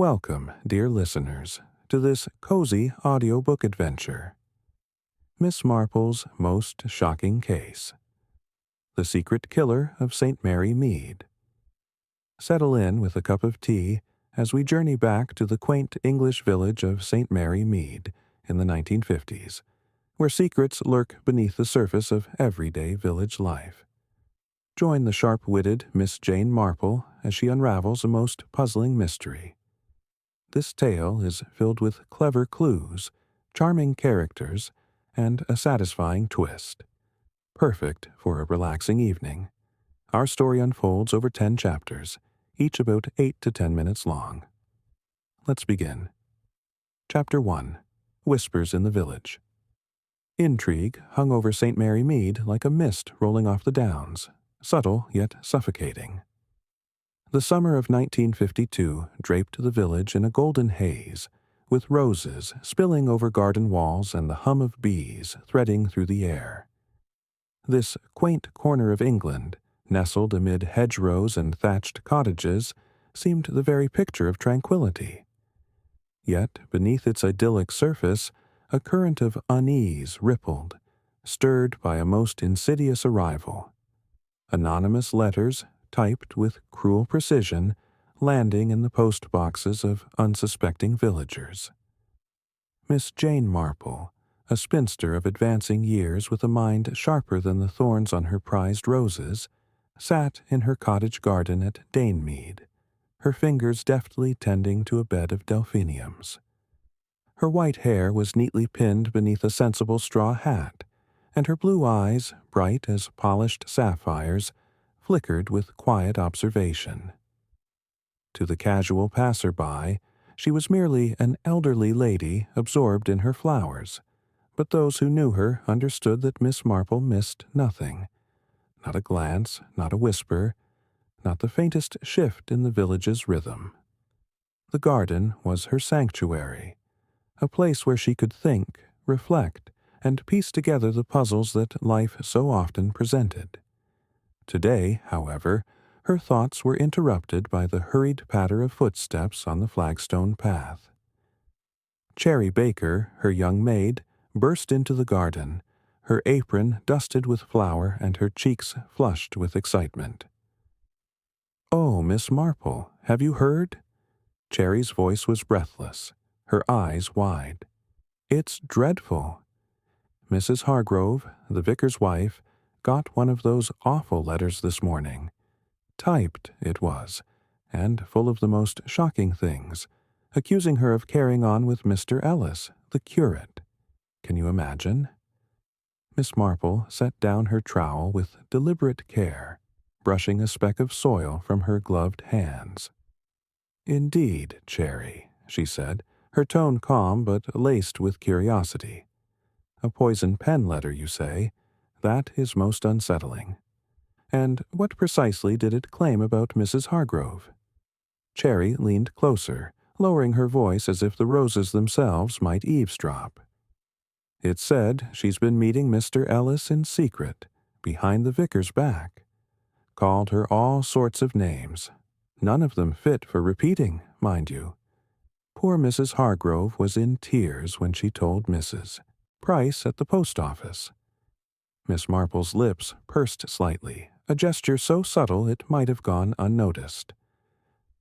Welcome, dear listeners, to this cozy audiobook adventure. Miss Marple's Most Shocking Case. The Secret Killer of St Mary Mead. Settle in with a cup of tea as we journey back to the quaint English village of St Mary Mead in the 1950s, where secrets lurk beneath the surface of everyday village life. Join the sharp-witted Miss Jane Marple as she unravels a most puzzling mystery. This tale is filled with clever clues, charming characters, and a satisfying twist. Perfect for a relaxing evening. Our story unfolds over 10 chapters, each about 8 to 10 minutes long. Let's begin. Chapter 1. Whispers in the Village. Intrigue hung over St Mary Mead like a mist rolling off the downs, subtle yet suffocating. The summer of 1952 draped the village in a golden haze, with roses spilling over garden walls and the hum of bees threading through the air. This quaint corner of England, nestled amid hedgerows and thatched cottages, seemed the very picture of tranquility. Yet, beneath its idyllic surface, a current of unease rippled, stirred by a most insidious arrival. Anonymous letters, typed with cruel precision, landing in the post boxes of unsuspecting villagers. Miss Jane Marple, a spinster of advancing years with a mind sharper than the thorns on her prized roses, sat in her cottage garden at Mead, her fingers deftly tending to a bed of delphiniums. Her white hair was neatly pinned beneath a sensible straw hat, and her blue eyes, bright as polished sapphires, flickered with quiet observation. To the casual passer-by, she was merely an elderly lady absorbed in her flowers, but those who knew her understood that Miss Marple missed nothing. Not a glance, not a whisper, not the faintest shift in the village's rhythm. The garden was her sanctuary, a place where she could think, reflect, and piece together the puzzles that life so often presented. Today, however, her thoughts were interrupted by the hurried patter of footsteps on the flagstone path. Cherry Baker, her young maid, burst into the garden, her apron dusted with flour and her cheeks flushed with excitement. "Oh, Miss Marple, have you heard?" Cherry's voice was breathless, her eyes wide. "It's dreadful. Mrs. Hargrove, the vicar's wife, got one of those awful letters this morning. Typed, it was, and full of the most shocking things, accusing her of carrying on with Mr. Ellis, the curate. Can you imagine?" Miss Marple set down her trowel with deliberate care, brushing a speck of soil from her gloved hands. "Indeed, Cherry," she said, her tone calm but laced with curiosity. "A poison pen letter, you say? That is most unsettling. And what precisely did it claim about Mrs. Hargrove?" Cherry leaned closer, lowering her voice as if the roses themselves might eavesdrop. "It said she's been meeting Mr. Ellis in secret, behind the vicar's back. Called her all sorts of names, none of them fit for repeating, mind you. Poor Mrs. Hargrove was in tears when she told Mrs. Price at the post office." Miss Marple's lips pursed slightly, a gesture so subtle it might have gone unnoticed.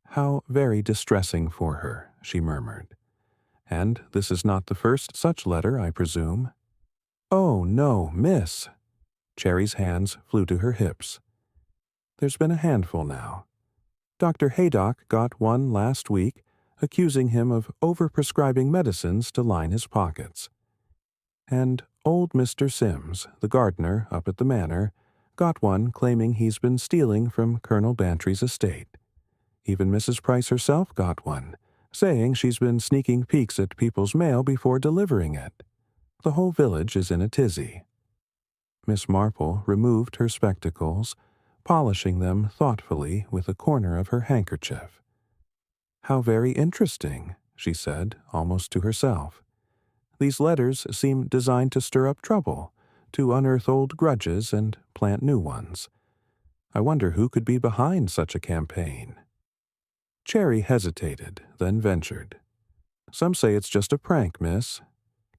"How very distressing for her," she murmured. "And this is not the first such letter, I presume?" "Oh, no, miss!" Cherry's hands flew to her hips. "There's been a handful now. Dr. Haydock got one last week, accusing him of overprescribing medicines to line his pockets. And old Mr. Sims, the gardener up at the manor, got one claiming he's been stealing from Colonel Bantry's estate. Even Mrs. Price herself got one, saying she's been sneaking peeks at people's mail before delivering it. The whole village is in a tizzy." Miss Marple removed her spectacles, polishing them thoughtfully with a corner of her handkerchief. "How very interesting," she said, almost to herself. "These letters seem designed to stir up trouble, to unearth old grudges and plant new ones. I wonder who could be behind such a campaign." Cherry hesitated, then ventured. "Some say it's just a prank, miss.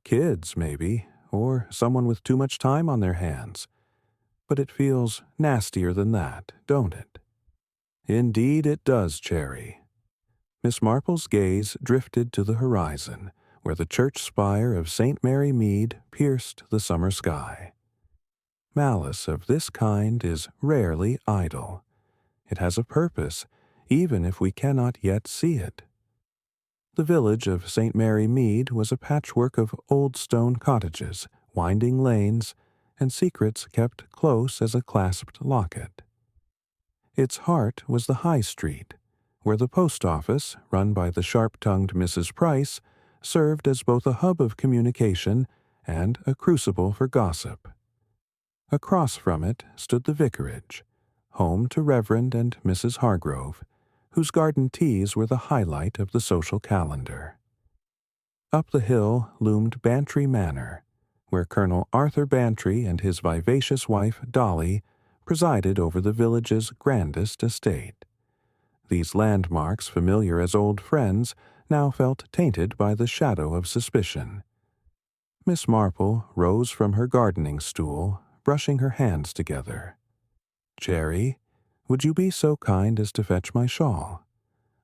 Kids, maybe, or someone with too much time on their hands. But it feels nastier than that, don't it?" "Indeed it does, Cherry." Miss Marple's gaze drifted to the horizon, where the church spire of St Mary Mead pierced the summer sky. Malice of this kind is rarely idle. It has a purpose, even if we cannot yet see it. The village of St Mary Mead was a patchwork of old stone cottages, winding lanes, and secrets kept close as a clasped locket. Its heart was the High Street, where the post office, run by the sharp-tongued Mrs. Price, served as both a hub of communication and a crucible for gossip. Across from it stood the vicarage, home to Reverend and Mrs. Hargrove, whose garden teas were the highlight of the social calendar. Up the hill loomed Bantry Manor, where Colonel Arthur Bantry and his vivacious wife Dolly presided over the village's grandest estate. These landmarks, familiar as old friends, now felt tainted by the shadow of suspicion. Miss Marple rose from her gardening stool, brushing her hands together. "Cherry, would you be so kind as to fetch my shawl?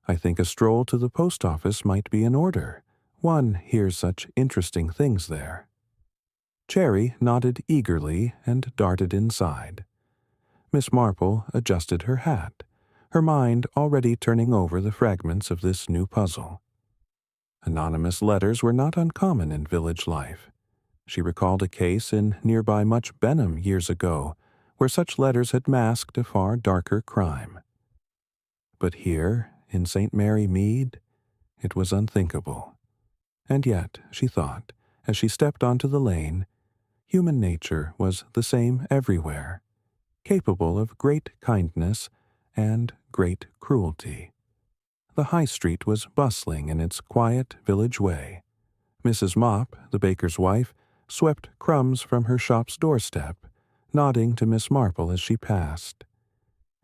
I think a stroll to the post office might be in order. One hears such interesting things there." Cherry nodded eagerly and darted inside. Miss Marple adjusted her hat, her mind already turning over the fragments of this new puzzle. Anonymous letters were not uncommon in village life. She recalled a case in nearby Much Benham years ago, where such letters had masked a far darker crime. But here, in St. Mary Mead, it was unthinkable. And yet, she thought, as she stepped onto the lane, human nature was the same everywhere, capable of great kindness and great cruelty. The High Street was bustling in its quiet village way. Mrs. Mop, the baker's wife, swept crumbs from her shop's doorstep, nodding to Miss Marple as she passed.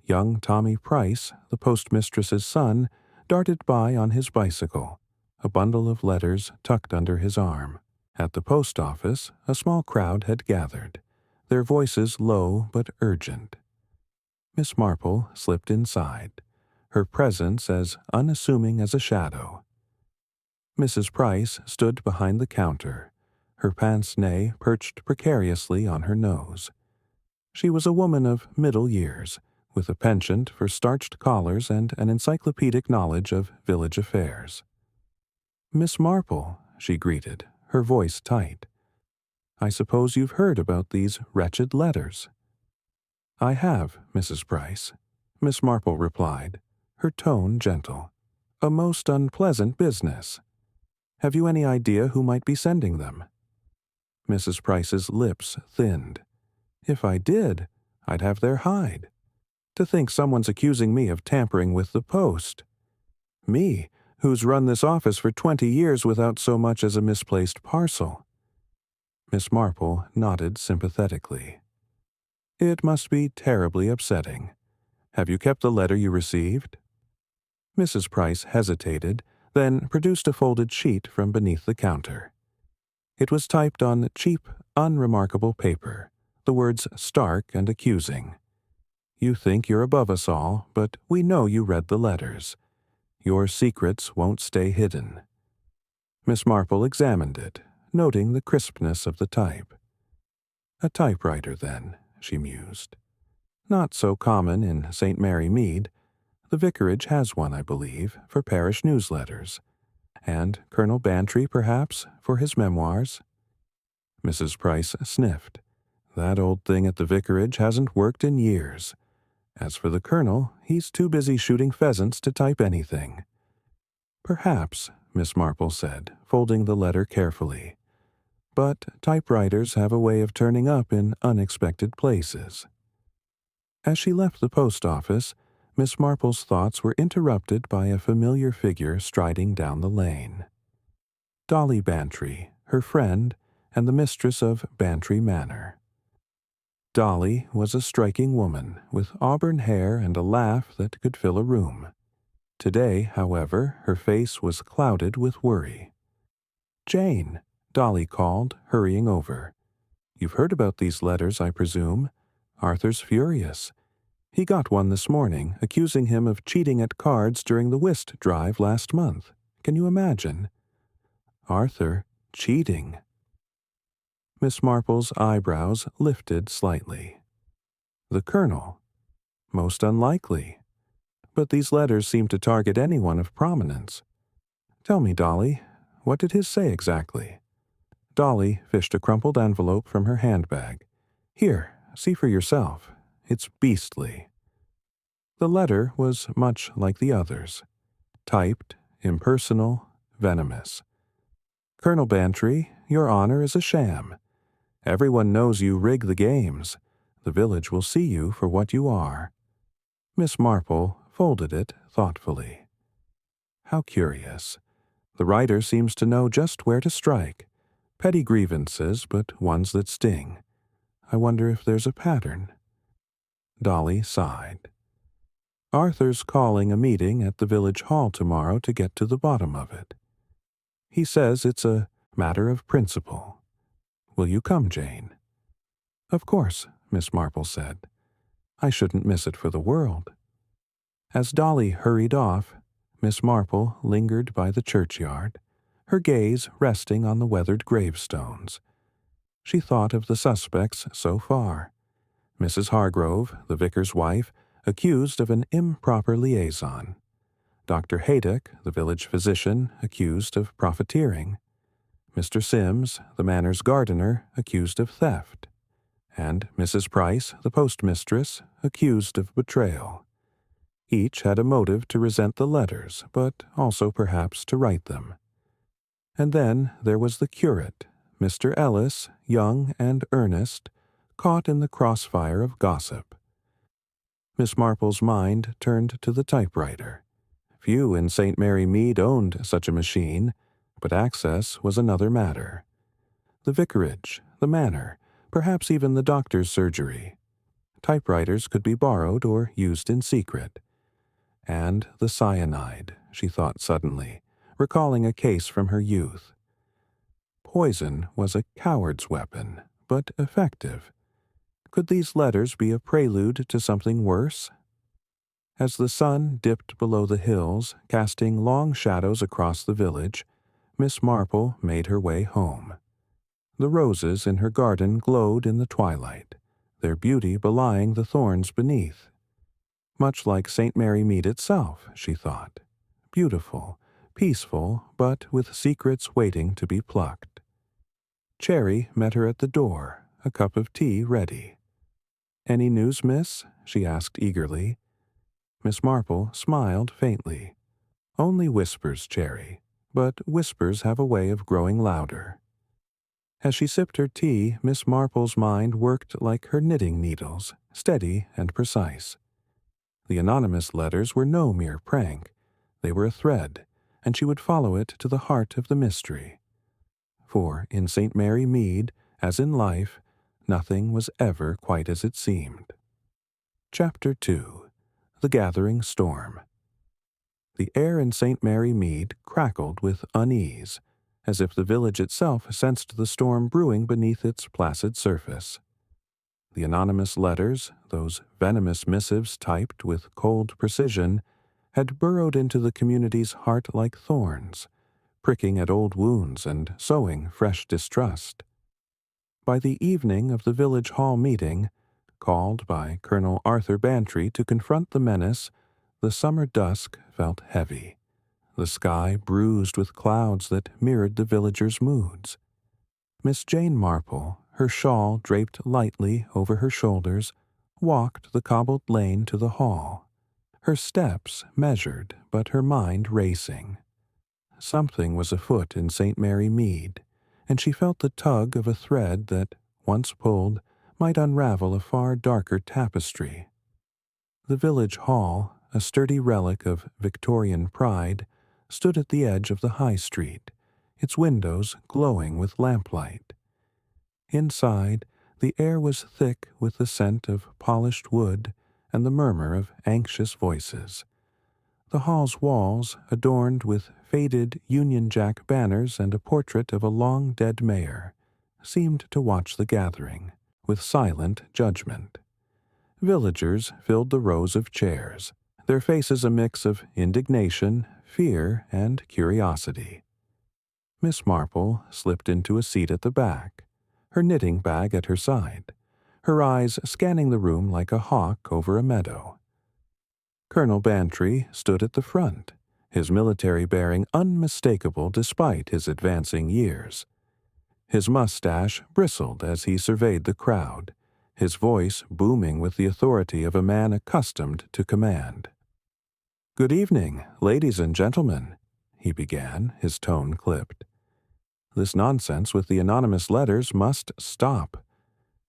Young Tommy Price, the postmistress's son, darted by on his bicycle, a bundle of letters tucked under his arm. At the post office, a small crowd had gathered, their voices low but urgent. Miss Marple slipped inside, her presence as unassuming as a shadow. Mrs. Price stood behind the counter, her pince-nez perched precariously on her nose. She was a woman of middle years, with a penchant for starched collars and an encyclopedic knowledge of village affairs. "Miss Marple," she greeted, her voice tight. "I suppose you've heard about these wretched letters." "I have, Mrs. Price," Miss Marple replied, her tone gentle. "A most unpleasant business. Have you any idea who might be sending them?" Mrs. Price's lips thinned. "If I did, I'd have their hide. To think someone's accusing me of tampering with the post. Me, who's run this office for 20 years without so much as a misplaced parcel." Miss Marple nodded sympathetically. "It must be terribly upsetting. Have you kept the letter you received?" Mrs. Price hesitated, then produced a folded sheet from beneath the counter. It was typed on cheap, unremarkable paper, the words stark and accusing. "You think you're above us all, but we know you read the letters. Your secrets won't stay hidden." Miss Marple examined it, noting the crispness of the type. "A typewriter, then," she mused. "Not so common in St. Mary Mead. The vicarage has one, I believe, for parish newsletters. And Colonel Bantry, perhaps, for his memoirs." Mrs. Price sniffed. "That old thing at the vicarage hasn't worked in years. As for the colonel, he's too busy shooting pheasants to type anything." "Perhaps," Miss Marple said, folding the letter carefully. "But typewriters have a way of turning up in unexpected places." As she left the post office, Miss Marple's thoughts were interrupted by a familiar figure striding down the lane. Dolly Bantry, her friend, and the mistress of Bantry Manor. Dolly was a striking woman, with auburn hair and a laugh that could fill a room. Today, however, her face was clouded with worry. "Jane," Dolly called, hurrying over. "You've heard about these letters, I presume. Arthur's furious. He got one this morning, accusing him of cheating at cards during the whist drive last month. Can you imagine? Arthur cheating." Miss Marple's eyebrows lifted slightly. "The Colonel? Most unlikely. But these letters seem to target anyone of prominence. Tell me, Dolly, what did his say exactly?" Dolly fished a crumpled envelope from her handbag. "Here, see for yourself. It's beastly." The letter was much like the others. Typed, impersonal, venomous. "Colonel Bantry, your honor is a sham. Everyone knows you rig the games. The village will see you for what you are." Miss Marple folded it thoughtfully. How curious. The writer seems to know just where to strike. Petty grievances, but ones that sting. I wonder if there's a pattern. Dolly sighed. "Arthur's calling a meeting at the village hall tomorrow to get to the bottom of it. He says it's a matter of principle. Will you come, Jane?" "Of course," Miss Marple said. "I shouldn't miss it for the world." As Dolly hurried off, Miss Marple lingered by the churchyard, her gaze resting on the weathered gravestones. She thought of the suspects so far. Mrs. Hargrove, the vicar's wife, accused of an improper liaison. Dr. Haydock, the village physician, accused of profiteering. Mr. Sims, the manor's gardener, accused of theft. And Mrs. Price, the postmistress, accused of betrayal. Each had a motive to resent the letters, but also perhaps to write them. And then there was the curate, Mr. Ellis, young and earnest, caught in the crossfire of gossip. Miss Marple's mind turned to the typewriter. Few in St. Mary Mead owned such a machine, but access was another matter. The vicarage, the manor, perhaps even the doctor's surgery. Typewriters could be borrowed or used in secret. And the cyanide, she thought suddenly, recalling a case from her youth. Poison was a coward's weapon, but effective. Could these letters be a prelude to something worse? As the sun dipped below the hills, casting long shadows across the village, Miss Marple made her way home. The roses in her garden glowed in the twilight, their beauty belying the thorns beneath. Much like St. Mary Mead itself, she thought. Beautiful, peaceful, but with secrets waiting to be plucked. Cherry met her at the door, a cup of tea ready. "Any news, miss?" she asked eagerly. Miss Marple smiled faintly. "Only whispers, Cherry, but whispers have a way of growing louder." As she sipped her tea, Miss Marple's mind worked like her knitting needles, steady and precise. The anonymous letters were no mere prank. They were a thread, and she would follow it to the heart of the mystery. For in St. Mary Mead, as in life, nothing was ever quite as it seemed. Chapter 2. The Gathering Storm. The air in St. Mary Mead crackled with unease, as if the village itself sensed the storm brewing beneath its placid surface. The anonymous letters, those venomous missives typed with cold precision, had burrowed into the community's heart like thorns, pricking at old wounds and sowing fresh distrust. By the evening of the village hall meeting, called by Colonel Arthur Bantry to confront the menace, the summer dusk felt heavy, the sky bruised with clouds that mirrored the villagers' moods. Miss Jane Marple, her shawl draped lightly over her shoulders, walked the cobbled lane to the hall, her steps measured but her mind racing. Something was afoot in St. Mary Mead, and she felt the tug of a thread that, once pulled, might unravel a far darker tapestry. The village hall, a sturdy relic of Victorian pride, stood at the edge of the high street, its windows glowing with lamplight. Inside, the air was thick with the scent of polished wood and the murmur of anxious voices. The hall's walls, adorned with faded Union Jack banners and a portrait of a long-dead mayor, seemed to watch the gathering with silent judgment. Villagers filled the rows of chairs, their faces a mix of indignation, fear, and curiosity. Miss Marple slipped into a seat at the back, her knitting bag at her side, her eyes scanning the room like a hawk over a meadow. Colonel Bantry stood at the front, his military bearing unmistakable despite his advancing years. His mustache bristled as he surveyed the crowd, his voice booming with the authority of a man accustomed to command. "Good evening, ladies and gentlemen," he began, his tone clipped. "This nonsense with the anonymous letters must stop.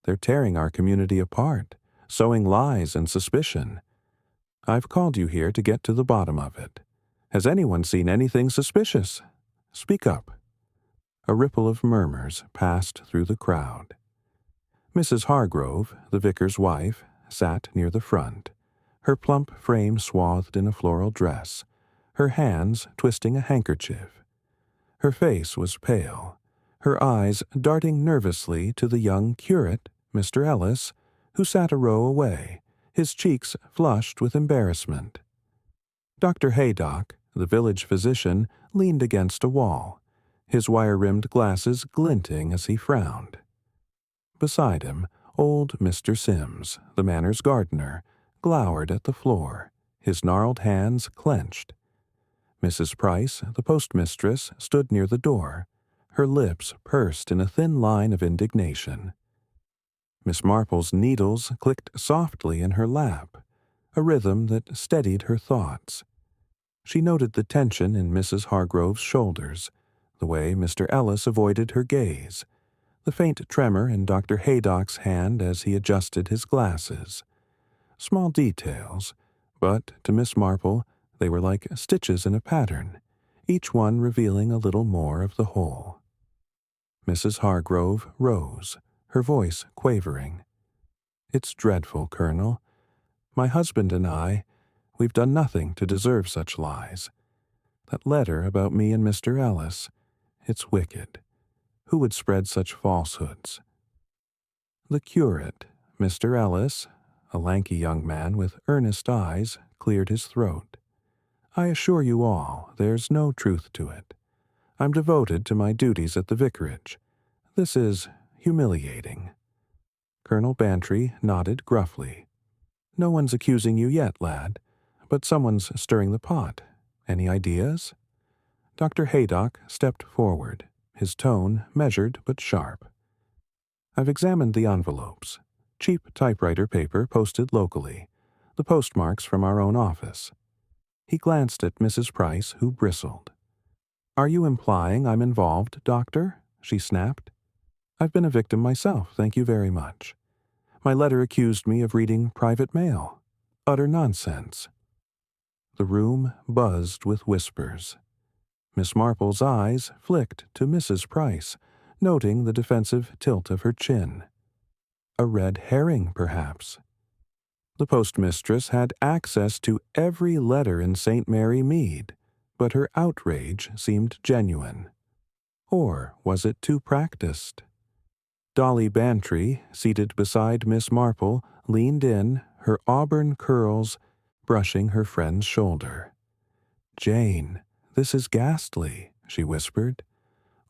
They're tearing our community apart, sowing lies and suspicion. I've called you here to get to the bottom of it. Has anyone seen anything suspicious? Speak up." A ripple of murmurs passed through the crowd. Mrs. Hargrove, the vicar's wife, sat near the front, her plump frame swathed in a floral dress, her hands twisting a handkerchief. Her face was pale, her eyes darting nervously to the young curate, Mr. Ellis, who sat a row away, his cheeks flushed with embarrassment. Dr. Haydock, the village physician, leaned against a wall, his wire-rimmed glasses glinting as he frowned. Beside him, old Mr. Sims, the manor's gardener, glowered at the floor, his gnarled hands clenched. Mrs. Price, the postmistress, stood near the door, her lips pursed in a thin line of indignation. Miss Marple's needles clicked softly in her lap, a rhythm that steadied her thoughts. She noted the tension in Mrs. Hargrove's shoulders, the way Mr. Ellis avoided her gaze, the faint tremor in Dr. Haydock's hand as he adjusted his glasses. Small details, but to Miss Marple they were like stitches in a pattern, each one revealing a little more of the whole. Mrs. Hargrove rose, her voice quavering. "It's dreadful, Colonel. My husband and we've done nothing to deserve such lies. That letter about me and Mr. Ellis, it's wicked. Who would spread such falsehoods?" The curate, Mr. Ellis, a lanky young man with earnest eyes, cleared his throat. "I assure you all, there's no truth to it. I'm devoted to my duties at the vicarage. This is humiliating." Colonel Bantry nodded gruffly. "No one's accusing you yet, lad, but someone's stirring the pot. Any ideas?" Dr. Haydock stepped forward, his tone measured but sharp. "I've examined the envelopes. Cheap typewriter paper posted locally, the postmarks from our own office." He glanced at Mrs. Price, who bristled. "Are you implying I'm involved, Doctor?" she snapped. "I've been a victim myself, thank you very much. My letter accused me of reading private mail. Utter nonsense." The room buzzed with whispers. Miss Marple's eyes flicked to Mrs. Price, noting the defensive tilt of her chin. A red herring, perhaps. The postmistress had access to every letter in St. Mary Mead, but her outrage seemed genuine. Or was it too practiced? Dolly Bantry, seated beside Miss Marple, leaned in, her auburn curls brushing her friend's shoulder. "Jane, this is ghastly," she whispered.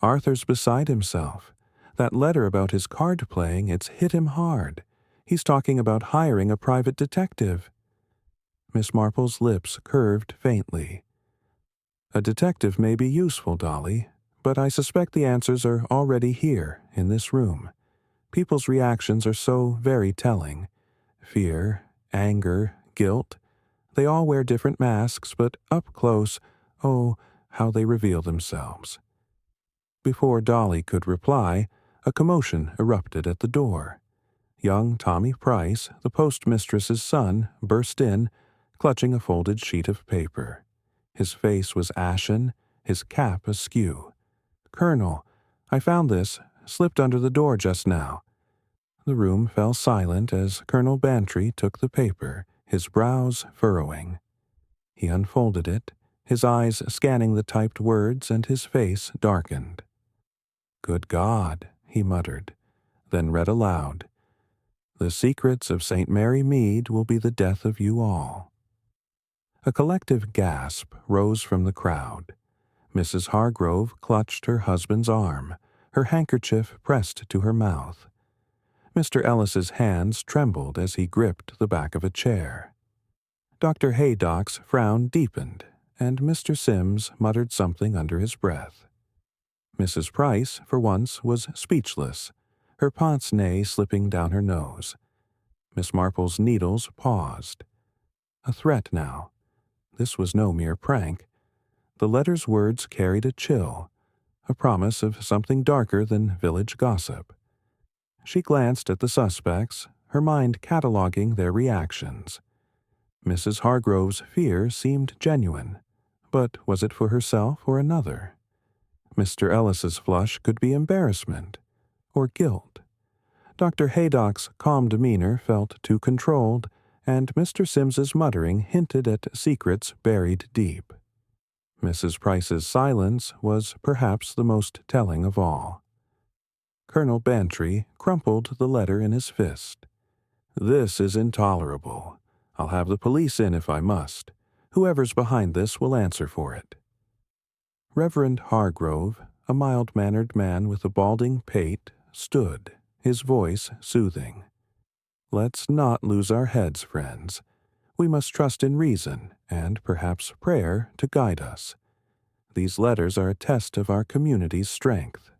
"Arthur's beside himself. That letter about his card-playing, it's hit him hard. He's talking about hiring a private detective." Miss Marple's lips curved faintly. "A detective may be useful, Dolly, but I suspect the answers are already here, in this room. People's reactions are so very telling. Fear, anger, guilt. They all wear different masks, but up close, oh, how they reveal themselves." Before Dolly could reply, a commotion erupted at the door. Young Tommy Price, the postmistress's son, burst in, clutching a folded sheet of paper. His face was ashen, his cap askew. "Colonel, I found this, slipped under the door just now." The room fell silent as Colonel Bantry took the paper, his brows furrowing. He unfolded it, his eyes scanning the typed words, and his face darkened. "Good God," he muttered, then read aloud, "The secrets of St Mary Mead will be the death of you all." A collective gasp rose from the crowd. Mrs. Hargrove clutched her husband's arm, her handkerchief pressed to her mouth. Mr. Ellis's hands trembled as he gripped the back of a chair. Dr. Haydock's frown deepened, and Mr. Sims muttered something under his breath. Mrs. Price, for once, was speechless, her pince-nez slipping down her nose. Miss Marple's needles paused. A threat now. This was no mere prank. The letter's words carried a chill, a promise of something darker than village gossip. She glanced at the suspects, her mind cataloging their reactions. Mrs. Hargrove's fear seemed genuine, but was it for herself or another? Mr. Ellis's flush could be embarrassment or guilt. Dr. Haydock's calm demeanor felt too controlled, and Mr. Sims's muttering hinted at secrets buried deep. Mrs. Price's silence was perhaps the most telling of all. Colonel Bantry crumpled the letter in his fist. "This is intolerable. I'll have the police in if I must. Whoever's behind this will answer for it." Reverend Hargrove, a mild-mannered man with a balding pate, stood, his voice soothing. "Let's not lose our heads, friends. We must trust in reason, and perhaps prayer, to guide us. These letters are a test of our community's strength."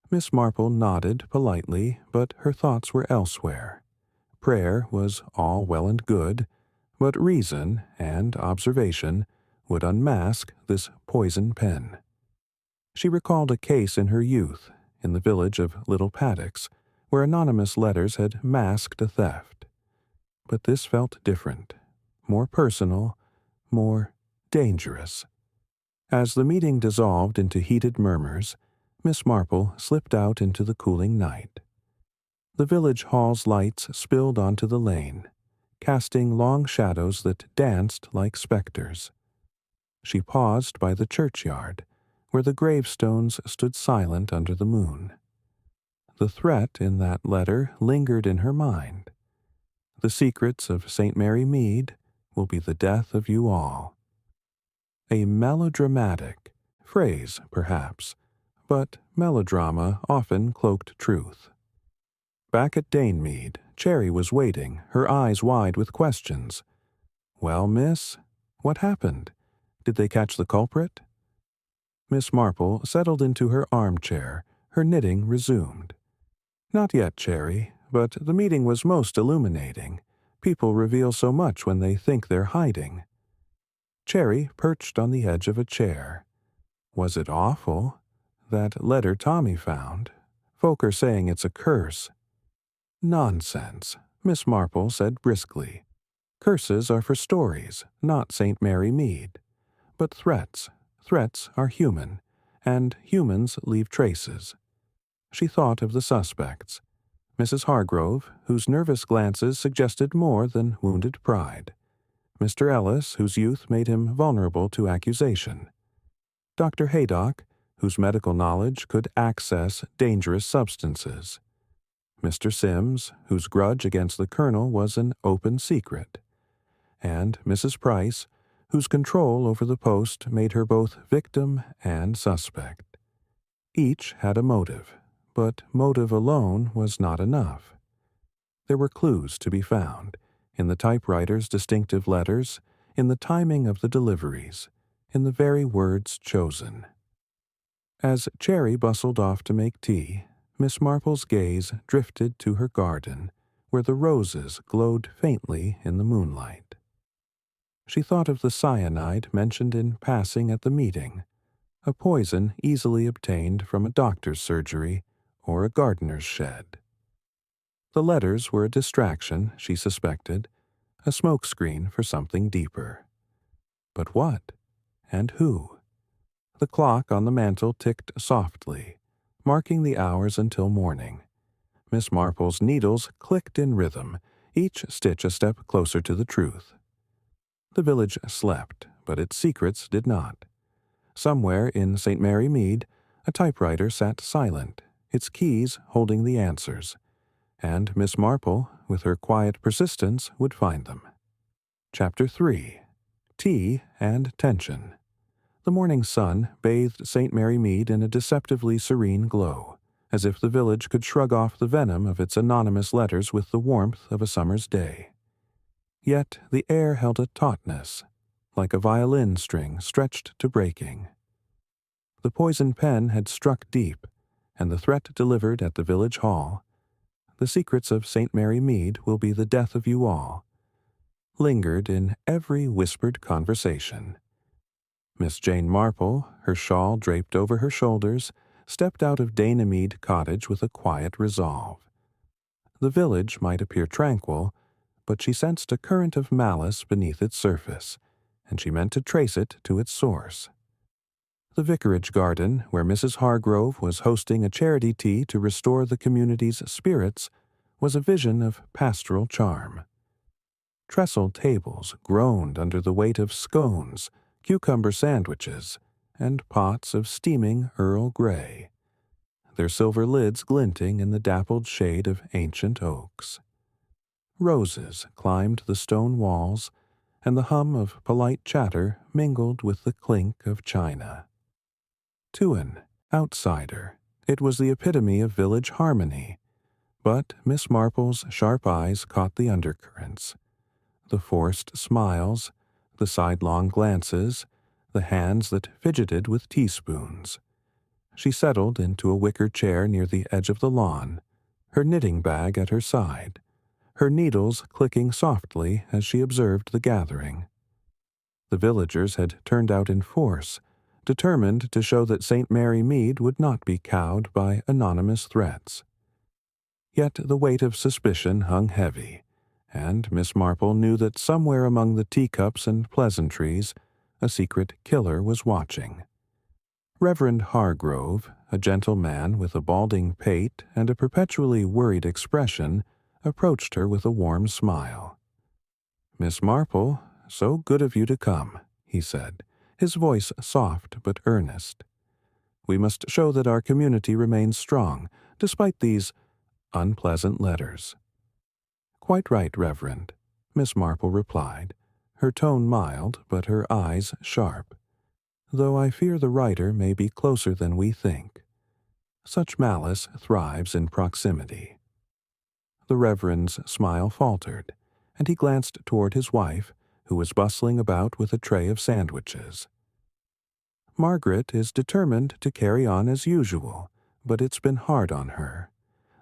Miss Marple nodded politely, but her thoughts were elsewhere. Prayer was all well and good, but reason and observation would unmask this poison pen. She recalled a case in her youth, in the village of Little Paddocks, where anonymous letters had masked a theft. But this felt different, more personal, more dangerous. As the meeting dissolved into heated murmurs, Miss Marple slipped out into the cooling night. The village hall's lights spilled onto the lane, casting long shadows that danced like specters. She paused by the churchyard, where the gravestones stood silent under the moon. The threat in that letter lingered in her mind. The secrets of St. Mary Mead will be the death of you all. A melodramatic phrase, perhaps, but melodrama often cloaked truth. Back at Mead, Cherry was waiting, her eyes wide with questions. "Well, miss, what happened? Did they catch the culprit?" Miss Marple settled into her armchair, her knitting resumed. "Not yet, Cherry, but the meeting was most illuminating. People reveal so much when they think they're hiding." Cherry perched on the edge of a chair. "Was it awful? That letter Tommy found. Folk are saying it's a curse." "Nonsense," Miss Marple said briskly. "Curses are for stories, not St. Mary Mead. But threats are human, and humans leave traces." She thought of the suspects. Mrs. Hargrove, whose nervous glances suggested more than wounded pride. Mr. Ellis, whose youth made him vulnerable to accusation. Dr. Haydock, whose medical knowledge could access dangerous substances. Mr. Sims, whose grudge against the colonel was an open secret. And Mrs. Price, whose control over the post made her both victim and suspect. Each had a motive, but motive alone was not enough. There were clues to be found, in the typewriter's distinctive letters, in the timing of the deliveries, in the very words chosen. As Cherry bustled off to make tea, Miss Marple's gaze drifted to her garden, where the roses glowed faintly in the moonlight. She thought of the cyanide mentioned in passing at the meeting, a poison easily obtained from a doctor's surgery or a gardener's shed. The letters were a distraction, she suspected, a smokescreen for something deeper. But what? And who? The clock on the mantel ticked softly, marking the hours until morning. Miss Marple's needles clicked in rhythm, each stitch a step closer to the truth. The village slept, but its secrets did not. Somewhere in St Mary Mead, a typewriter sat silent, its keys holding the answers, and Miss Marple, with her quiet persistence, would find them. Chapter 3. Tea and Tension. The morning sun bathed St Mary Mead in a deceptively serene glow, as if the village could shrug off the venom of its anonymous letters with the warmth of a summer's day. Yet the air held a tautness, like a violin string stretched to breaking. The poison pen had struck deep, and the threat delivered at the village hall, "The secrets of St Mary Mead will be the death of you all," lingered in every whispered conversation. Miss Jane Marple, her shawl draped over her shoulders, stepped out of Dana Mead cottage with a quiet resolve. The village might appear tranquil, but she sensed a current of malice beneath its surface, and she meant to trace it to its source. The vicarage garden, where Mrs. Hargrove was hosting a charity tea to restore the community's spirits, was a vision of pastoral charm. Trestled tables groaned under the weight of scones, cucumber sandwiches, and pots of steaming Earl Grey, their silver lids glinting in the dappled shade of ancient oaks. Roses climbed the stone walls, and the hum of polite chatter mingled with the clink of china. To an outsider, it was the epitome of village harmony, but Miss Marple's sharp eyes caught the undercurrents. The forced smiles, the sidelong glances, the hands that fidgeted with teaspoons. She settled into a wicker chair near the edge of the lawn, her knitting bag at her side, her needles clicking softly as she observed the gathering. The villagers had turned out in force, determined to show that St Mary Mead would not be cowed by anonymous threats. Yet the weight of suspicion hung heavy, and Miss Marple knew that somewhere among the teacups and pleasantries a secret killer was watching. Reverend Hargrove, a gentle man with a balding pate and a perpetually worried expression, approached her with a warm smile. "Miss Marple, so good of you to come," he said, his voice soft but earnest. "We must show that our community remains strong, despite these unpleasant letters." "Quite right, Reverend," Miss Marple replied, her tone mild but her eyes sharp. "Though I fear the writer may be closer than we think. Such malice thrives in proximity." The Reverend's smile faltered, and he glanced toward his wife, who was bustling about with a tray of sandwiches. "Margaret is determined to carry on as usual, but it's been hard on her.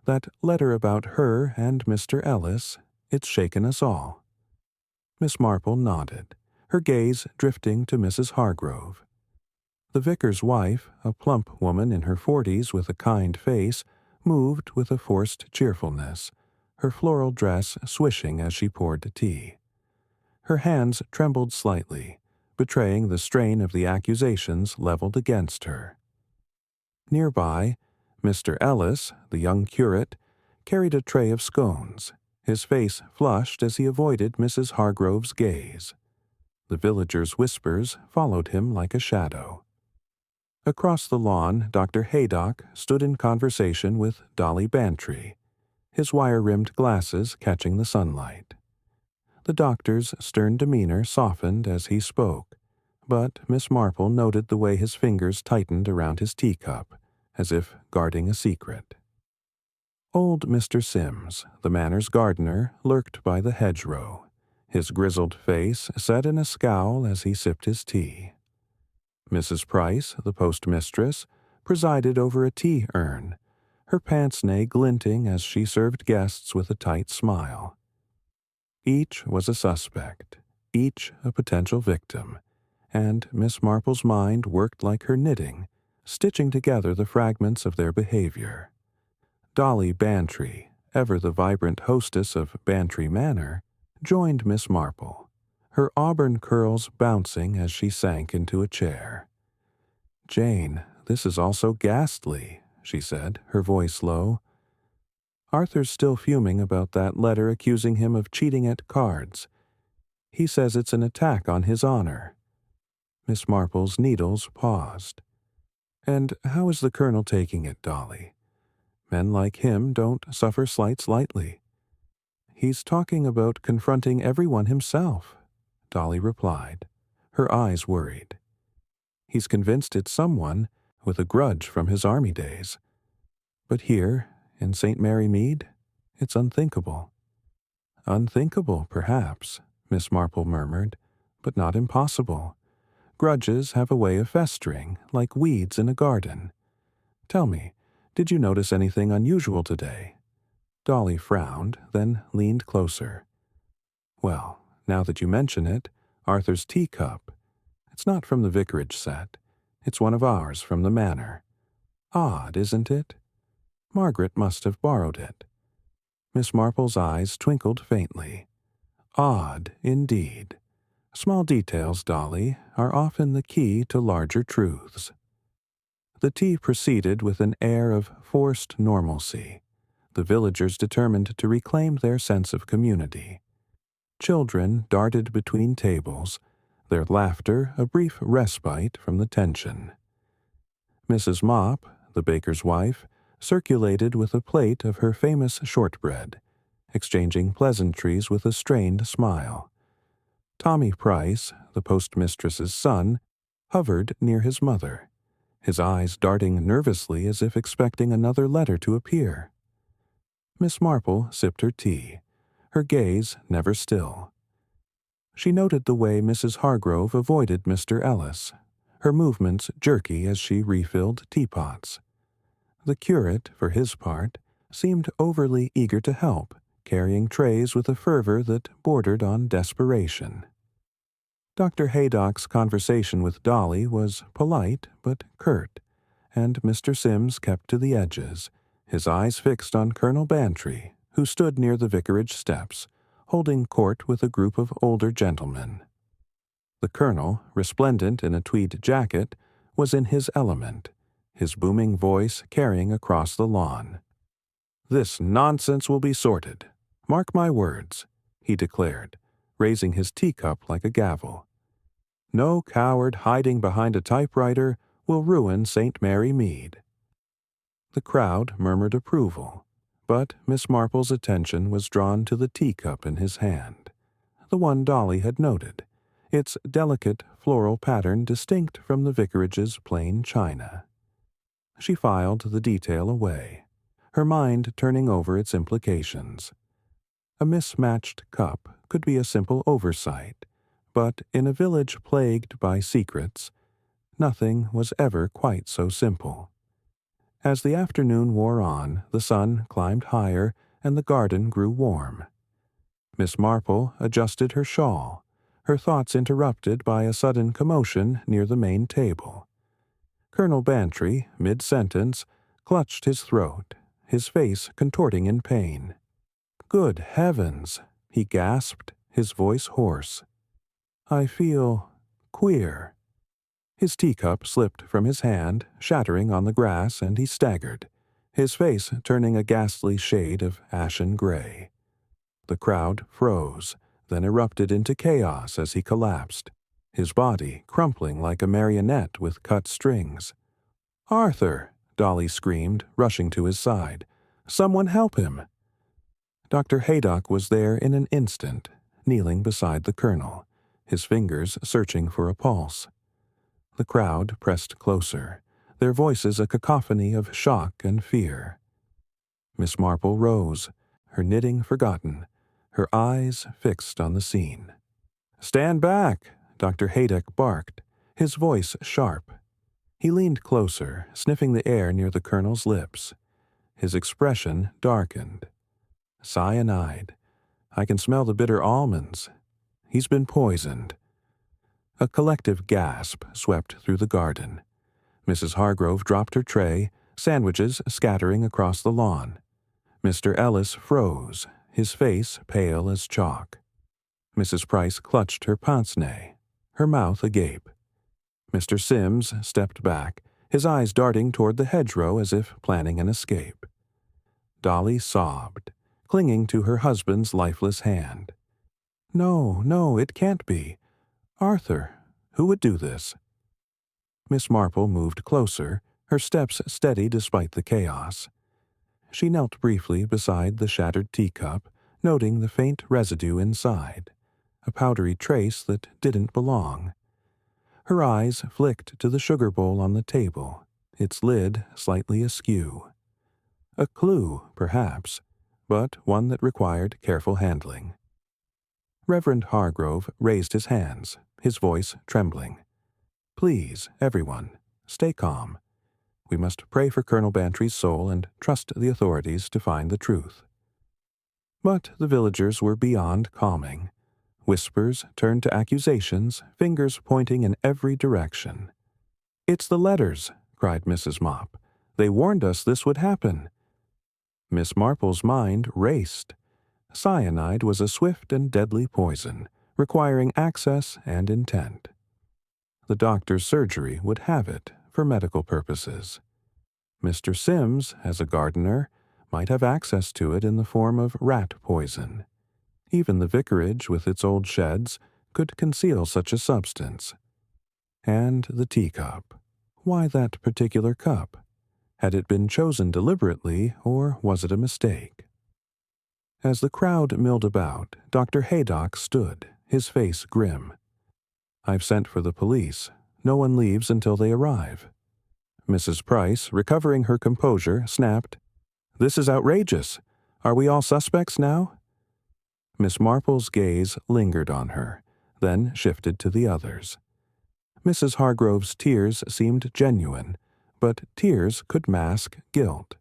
That letter about her and Mr. Ellis, it's shaken us all." Miss Marple nodded, her gaze drifting to Mrs. Hargrove. The vicar's wife, a plump woman in her 40s with a kind face, moved with a forced cheerfulness, her floral dress swishing as she poured tea. Her hands trembled slightly, betraying the strain of the accusations leveled against her. Nearby, Mr. Ellis, the young curate, carried a tray of scones, his face flushed as he avoided Mrs. Hargrove's gaze. The villagers' whispers followed him like a shadow. Across the lawn, Dr. Haydock stood in conversation with Dolly Bantry, his wire-rimmed glasses catching the sunlight. The doctor's stern demeanor softened as he spoke, but Miss Marple noted the way his fingers tightened around his teacup, as if guarding a secret. Old Mr. Sims, the manor's gardener, lurked by the hedgerow, his grizzled face set in a scowl as he sipped his tea. Mrs. Price, the postmistress, presided over a tea urn, her pince-nez glinting as she served guests with a tight smile. Each was a suspect, each a potential victim, and Miss Marple's mind worked like her knitting, stitching together the fragments of their behavior. Dolly Bantry, ever the vibrant hostess of Bantry Manor, joined Miss Marple, her auburn curls bouncing as she sank into a chair. "Jane, this is all so ghastly," she said, her voice low. "Arthur's still fuming about that letter accusing him of cheating at cards. He says it's an attack on his honor." Miss Marple's needles paused. "And how is the Colonel taking it, Dolly? Men like him don't suffer slights lightly." "He's talking about confronting everyone himself," Dolly replied, her eyes worried. "He's convinced it's someone with a grudge from his army days. But here, in St. Mary Mead, it's unthinkable." "Unthinkable, perhaps," Miss Marple murmured, "but not impossible. Grudges have a way of festering, like weeds in a garden. Tell me, did you notice anything unusual today?" Dolly frowned, then leaned closer. "Well, now that you mention it, Arthur's teacup. It's not from the vicarage set. It's one of ours from the manor. Odd, isn't it? Margaret must have borrowed it." Miss Marple's eyes twinkled faintly. "Odd, indeed. Small details, Dolly, are often the key to larger truths." The tea proceeded with an air of forced normalcy. The villagers determined to reclaim their sense of community. Children darted between tables, their laughter a brief respite from the tension. Mrs. Mop, the baker's wife, circulated with a plate of her famous shortbread, exchanging pleasantries with a strained smile. Tommy Price, the postmistress's son, hovered near his mother, his eyes darting nervously as if expecting another letter to appear. Miss Marple sipped her tea, her gaze never still. She noted the way Mrs. Hargrove avoided Mr. Ellis, her movements jerky as she refilled teapots. The curate, for his part, seemed overly eager to help, carrying trays with a fervor that bordered on desperation. Dr. Haydock's conversation with Dolly was polite but curt, and Mr. Sims kept to the edges, his eyes fixed on Colonel Bantry, who stood near the vicarage steps, holding court with a group of older gentlemen. The colonel, resplendent in a tweed jacket, was in his element, his booming voice carrying across the lawn. "This nonsense will be sorted. Mark my words," he declared, raising his teacup like a gavel. "No coward hiding behind a typewriter will ruin St. Mary Mead." The crowd murmured approval, but Miss Marple's attention was drawn to the teacup in his hand, the one Dolly had noted, its delicate floral pattern distinct from the vicarage's plain china. She filed the detail away, her mind turning over its implications. A mismatched cup could be a simple oversight, but in a village plagued by secrets, nothing was ever quite so simple. As the afternoon wore on, the sun climbed higher and the garden grew warm. Miss Marple adjusted her shawl, her thoughts interrupted by a sudden commotion near the main table. Colonel Bantry, mid-sentence, clutched his throat, his face contorting in pain. "Good heavens," he gasped, his voice hoarse. "I feel queer." His teacup slipped from his hand, shattering on the grass, and he staggered, his face turning a ghastly shade of ashen gray. The crowd froze, then erupted into chaos as he collapsed, his body crumpling like a marionette with cut strings. "Arthur!" Dolly screamed, rushing to his side. "Someone help him!" Dr. Haydock was there in an instant, kneeling beside the colonel, his fingers searching for a pulse. The crowd pressed closer, their voices a cacophony of shock and fear. Miss Marple rose, her knitting forgotten, her eyes fixed on the scene. "Stand back!" Dr. Haydock barked, his voice sharp. He leaned closer, sniffing the air near the colonel's lips. His expression darkened. "Cyanide. I can smell the bitter almonds. He's been poisoned." A collective gasp swept through the garden. Mrs. Hargrove dropped her tray, sandwiches scattering across the lawn. Mr. Ellis froze, his face pale as chalk. Mrs. Price clutched her pince-nez, her mouth agape. Mr. Sims stepped back, his eyes darting toward the hedgerow as if planning an escape. Dolly sobbed, clinging to her husband's lifeless hand. No, no, it can't be. Arthur, who would do this? Miss Marple moved closer, her steps steady despite the chaos. She knelt briefly beside the shattered teacup, noting the faint residue inside, a powdery trace that didn't belong. Her eyes flicked to the sugar bowl on the table, its lid slightly askew. A clue, perhaps, but one that required careful handling. Reverend Hargrove raised his hands, his voice trembling. Please, everyone, stay calm. We must pray for Colonel Bantry's soul and trust the authorities to find the truth. But the villagers were beyond calming. Whispers turned to accusations, fingers pointing in every direction. "It's the letters," cried Mrs. Mop. "They warned us this would happen." Miss Marple's mind raced. Cyanide was a swift and deadly poison, requiring access and intent. The doctor's surgery would have it for medical purposes. Mr. Sims, as a gardener, might have access to it in the form of rat poison. Even the vicarage, with its old sheds, could conceal such a substance. And the teacup. Why that particular cup? Had it been chosen deliberately, or was it a mistake? As the crowd milled about, Dr. Haydock stood, his face grim. "I've sent for the police. No one leaves until they arrive." Mrs. Price, recovering her composure, snapped, "This is outrageous. Are we all suspects now?" Miss Marple's gaze lingered on her, then shifted to the others. Mrs. Hargrove's tears seemed genuine, but tears could mask guilt.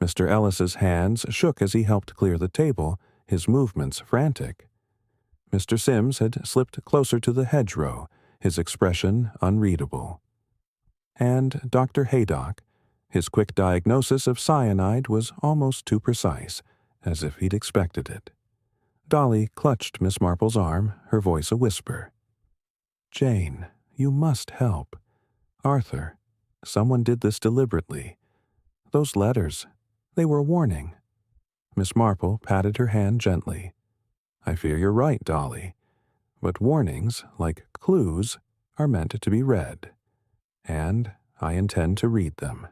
Mr. Ellis's hands shook as he helped clear the table, his movements frantic. Mr. Sims had slipped closer to the hedgerow, his expression unreadable. And Dr. Haydock, his quick diagnosis of cyanide was almost too precise, as if he'd expected it. Dolly clutched Miss Marple's arm, her voice a whisper. "Jane, you must help. Arthur, someone did this deliberately. Those letters, they were a warning." Miss Marple patted her hand gently. "I fear you're right, Dolly. But warnings, like clues, are meant to be read. And I intend to read them."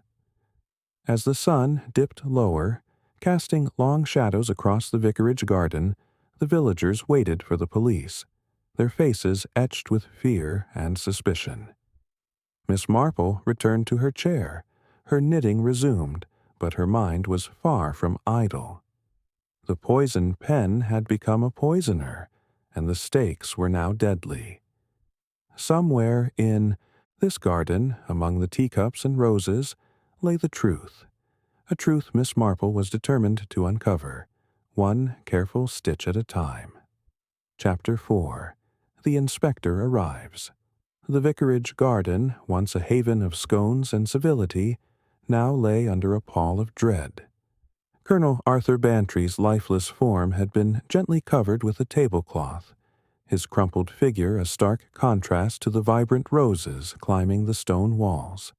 As the sun dipped lower, casting long shadows across the vicarage garden, the villagers waited for the police, their faces etched with fear and suspicion. Miss Marple returned to her chair, her knitting resumed, but her mind was far from idle. The poison pen had become a poisoner, and the stakes were now deadly. Somewhere in this garden, among the teacups and roses, lay the truth, a truth Miss Marple was determined to uncover, one careful stitch at a time. Chapter 4. The Inspector Arrives. The vicarage garden, once a haven of scones and civility, now lay under a pall of dread. Colonel Arthur Bantry's lifeless form had been gently covered with a tablecloth, his crumpled figure a stark contrast to the vibrant roses climbing the stone walls.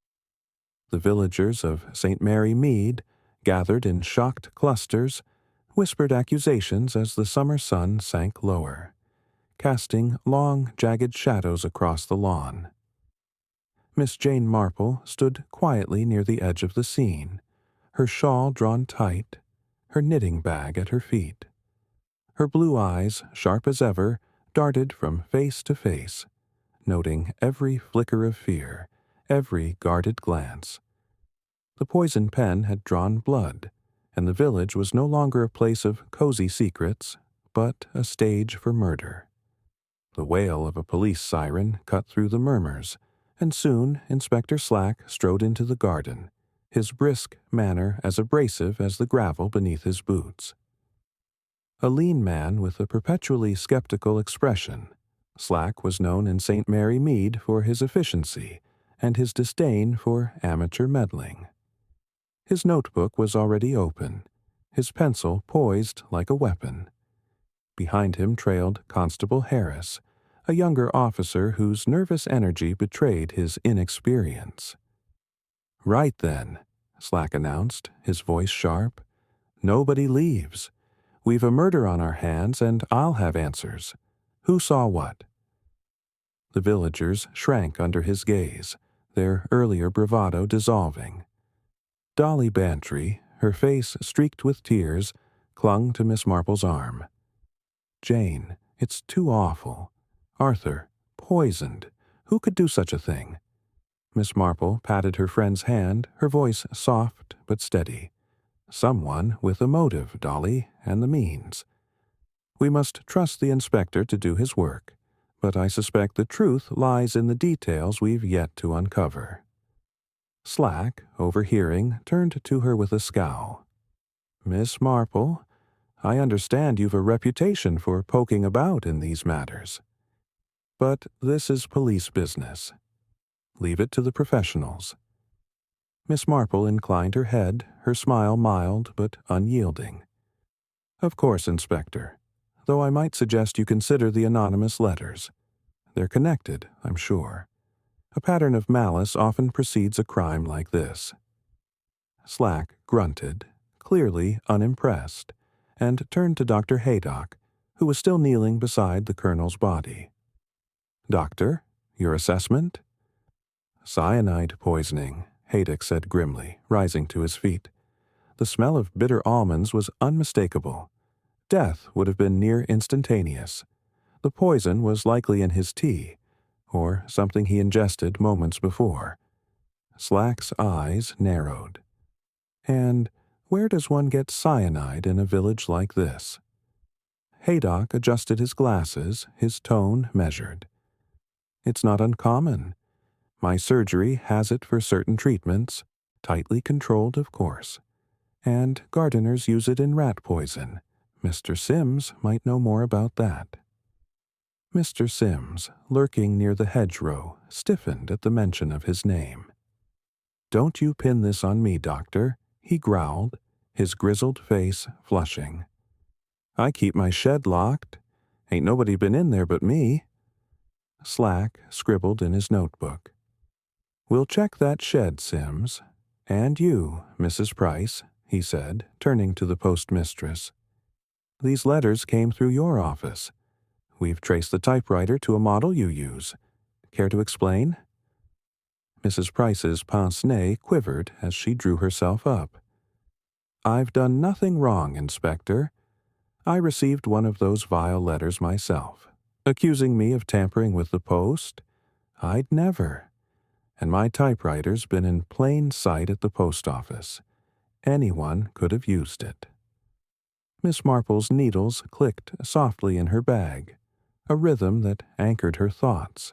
The villagers of St. Mary Mead, gathered in shocked clusters, whispered accusations as the summer sun sank lower, casting long, jagged shadows across the lawn. Miss Jane Marple stood quietly near the edge of the scene, her shawl drawn tight, her knitting bag at her feet. Her blue eyes, sharp as ever, darted from face to face, noting every flicker of fear, every guarded glance. The poison pen had drawn blood, and the village was no longer a place of cozy secrets, but a stage for murder. The wail of a police siren cut through the murmurs, and soon Inspector Slack strode into the garden, his brisk manner as abrasive as the gravel beneath his boots. A lean man with a perpetually skeptical expression, Slack was known in St. Mary Mead for his efficiency and his disdain for amateur meddling. His notebook was already open, his pencil poised like a weapon. Behind him trailed Constable Harris, a younger officer whose nervous energy betrayed his inexperience. "Right then," Slack announced, his voice sharp. "Nobody leaves. We've a murder on our hands, and I'll have answers. Who saw what?" The villagers shrank under his gaze, their earlier bravado dissolving. Dolly Bantry, her face streaked with tears, clung to Miss Marple's arm. "Jane, it's too awful. Arthur, poisoned. Who could do such a thing?" Miss Marple patted her friend's hand, her voice soft but steady. "Someone with a motive, Dolly, and the means. We must trust the inspector to do his work, but I suspect the truth lies in the details we've yet to uncover." Slack, overhearing, turned to her with a scowl. "Miss Marple, I understand you've a reputation for poking about in these matters. But this is police business. Leave it to the professionals." Miss Marple inclined her head, her smile mild but unyielding. "Of course, Inspector, though I might suggest you consider the anonymous letters. They're connected, I'm sure. A pattern of malice often precedes a crime like this." Slack grunted, clearly unimpressed, and turned to Dr. Haydock, who was still kneeling beside the colonel's body. "Doctor, your assessment?" "Cyanide poisoning," Haydock said grimly, rising to his feet. The smell of bitter almonds was unmistakable. Death would have been near instantaneous. The poison was likely in his tea, or something he ingested moments before. Slack's eyes narrowed. "And where does one get cyanide in a village like this?" Haydock adjusted his glasses, his tone measured. "It's not uncommon. My surgery has it for certain treatments, tightly controlled, of course. And gardeners use it in rat poison. Mr. Sims might know more about that." Mr. Sims, lurking near the hedgerow, stiffened at the mention of his name. "Don't you pin this on me, Doctor," he growled, his grizzled face flushing. "I keep my shed locked. Ain't nobody been in there but me." Slack scribbled in his notebook. "We'll check that shed, Sims. And you, Mrs. Price," he said, turning to the postmistress. "These letters came through your office. We've traced the typewriter to a model you use. Care to explain?" Mrs. Price's pince-nez quivered as she drew herself up. "I've done nothing wrong, Inspector. I received one of those vile letters myself, accusing me of tampering with the post. I'd never. And my typewriter's been in plain sight at the post office. Anyone could have used it." Miss Marple's needles clicked softly in her bag, a rhythm that anchored her thoughts.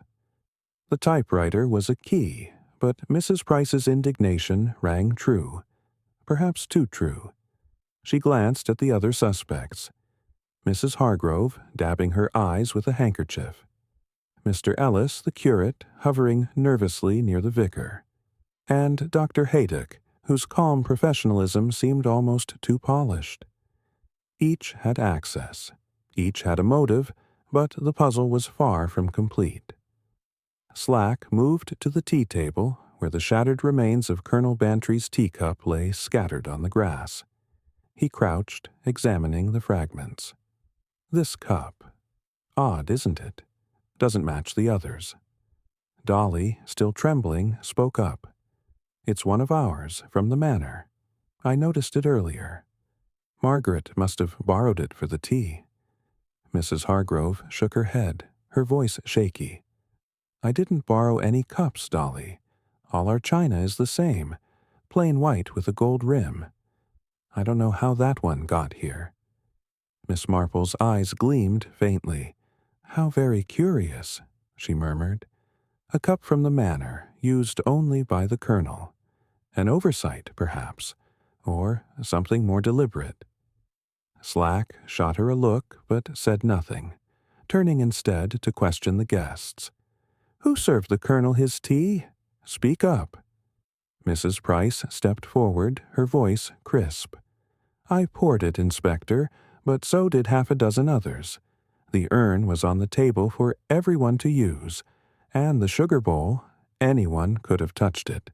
The typewriter was a key, but Mrs. Price's indignation rang true, perhaps too true. She glanced at the other suspects. Mrs. Hargrove, dabbing her eyes with a handkerchief. Mr. Ellis, the curate, hovering nervously near the vicar. And Dr. Haydock, whose calm professionalism seemed almost too polished. Each had access. Each had a motive, but the puzzle was far from complete. Slack moved to the tea table, where the shattered remains of Colonel Bantry's teacup lay scattered on the grass. He crouched, examining the fragments. This cup. Odd, isn't it? Doesn't match the others. Dolly, still trembling, spoke up. "It's one of ours, from the manor. I noticed it earlier. Margaret must have borrowed it for the tea." Mrs. Hargrove shook her head, her voice shaky. "I didn't borrow any cups, Dolly. All our china is the same, plain white with a gold rim. I don't know how that one got here." Miss Marple's eyes gleamed faintly. "How very curious," she murmured. "A cup from the manor, used only by the colonel. An oversight, perhaps, or something more deliberate." Slack shot her a look, but said nothing, turning instead to question the guests. "Who served the colonel his tea? Speak up." Mrs. Price stepped forward, her voice crisp. "I poured it, Inspector, but so did half a dozen others. The urn was on the table for everyone to use, and the sugar bowl, anyone could have touched it."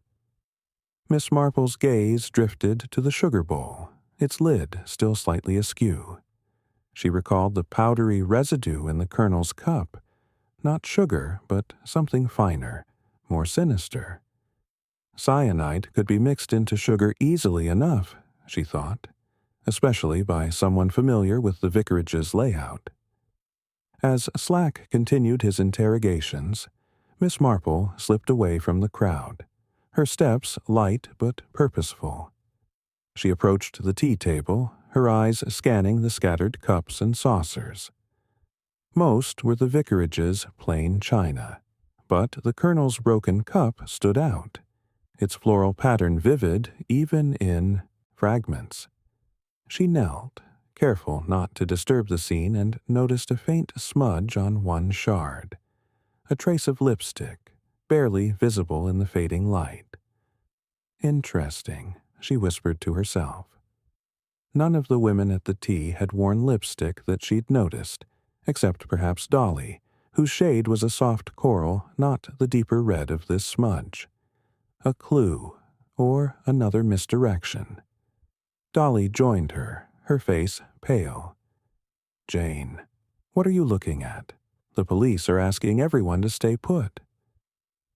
Miss Marple's gaze drifted to the sugar bowl, its lid still slightly askew. She recalled the powdery residue in the Colonel's cup, not sugar, but something finer, more sinister. Cyanide could be mixed into sugar easily enough, she thought, especially by someone familiar with the vicarage's layout. As Slack continued his interrogations, Miss Marple slipped away from the crowd, her steps light but purposeful. She approached the tea table, her eyes scanning the scattered cups and saucers. Most were the vicarage's plain china, but the Colonel's broken cup stood out, its floral pattern vivid even in fragments. She knelt, careful not to disturb the scene, and noticed a faint smudge on one shard, a trace of lipstick, barely visible in the fading light. Interesting, she whispered to herself. None of the women at the tea had worn lipstick that she'd noticed, except perhaps Dolly, whose shade was a soft coral, not the deeper red of this smudge. A clue, or another misdirection. Dolly joined her, her face pale. "Jane, what are you looking at? The police are asking everyone to stay put."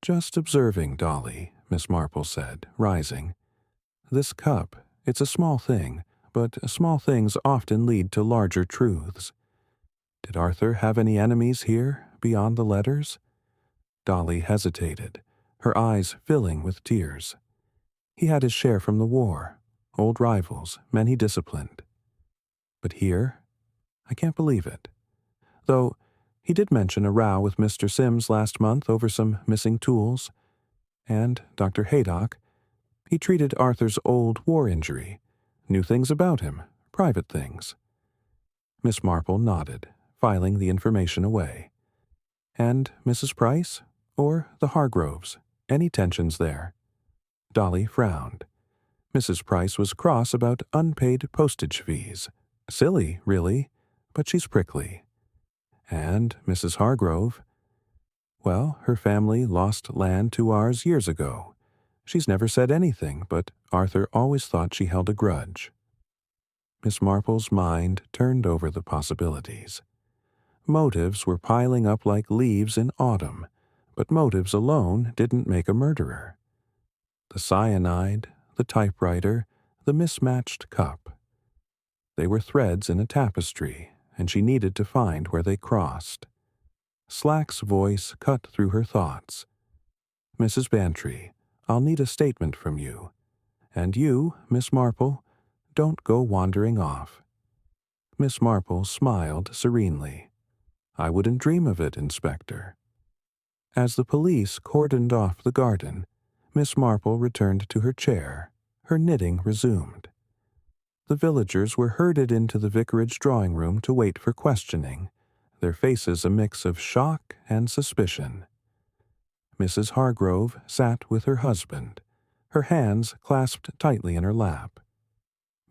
"Just observing, Dolly," Miss Marple said, rising. "This cup, it's a small thing, but small things often lead to larger truths. Did Arthur have any enemies here, beyond the letters?" Dolly hesitated, her eyes filling with tears. "He had his share from the war, old rivals, men he disciplined. But here? I can't believe it. Though he did mention a row with Mr. Sims last month over some missing tools. And Dr. Haydock, he treated Arthur's old war injury, knew things about him, private things." Miss Marple nodded, filing the information away. "And Mrs. Price? Or the Hargroves? Any tensions there?" Dolly frowned. Mrs. Price was cross about unpaid postage fees. Silly, really, but she's prickly. And Mrs. Hargrove? Well, her family lost land to ours years ago. She's never said anything, but Arthur always thought she held a grudge. Miss Marple's mind turned over the possibilities. Motives were piling up like leaves in autumn, but motives alone didn't make a murderer. The cyanide, the typewriter, the mismatched cup. They were threads in a tapestry, and she needed to find where they crossed. Slack's voice cut through her thoughts. "Mrs. Bantry, I'll need a statement from you. And you, Miss Marple, don't go wandering off." Miss Marple smiled serenely. "I wouldn't dream of it, Inspector." As the police cordoned off the garden, Miss Marple returned to her chair, her knitting resumed. The villagers were herded into the vicarage drawing-room to wait for questioning, their faces a mix of shock and suspicion. Mrs. Hargrove sat with her husband, her hands clasped tightly in her lap.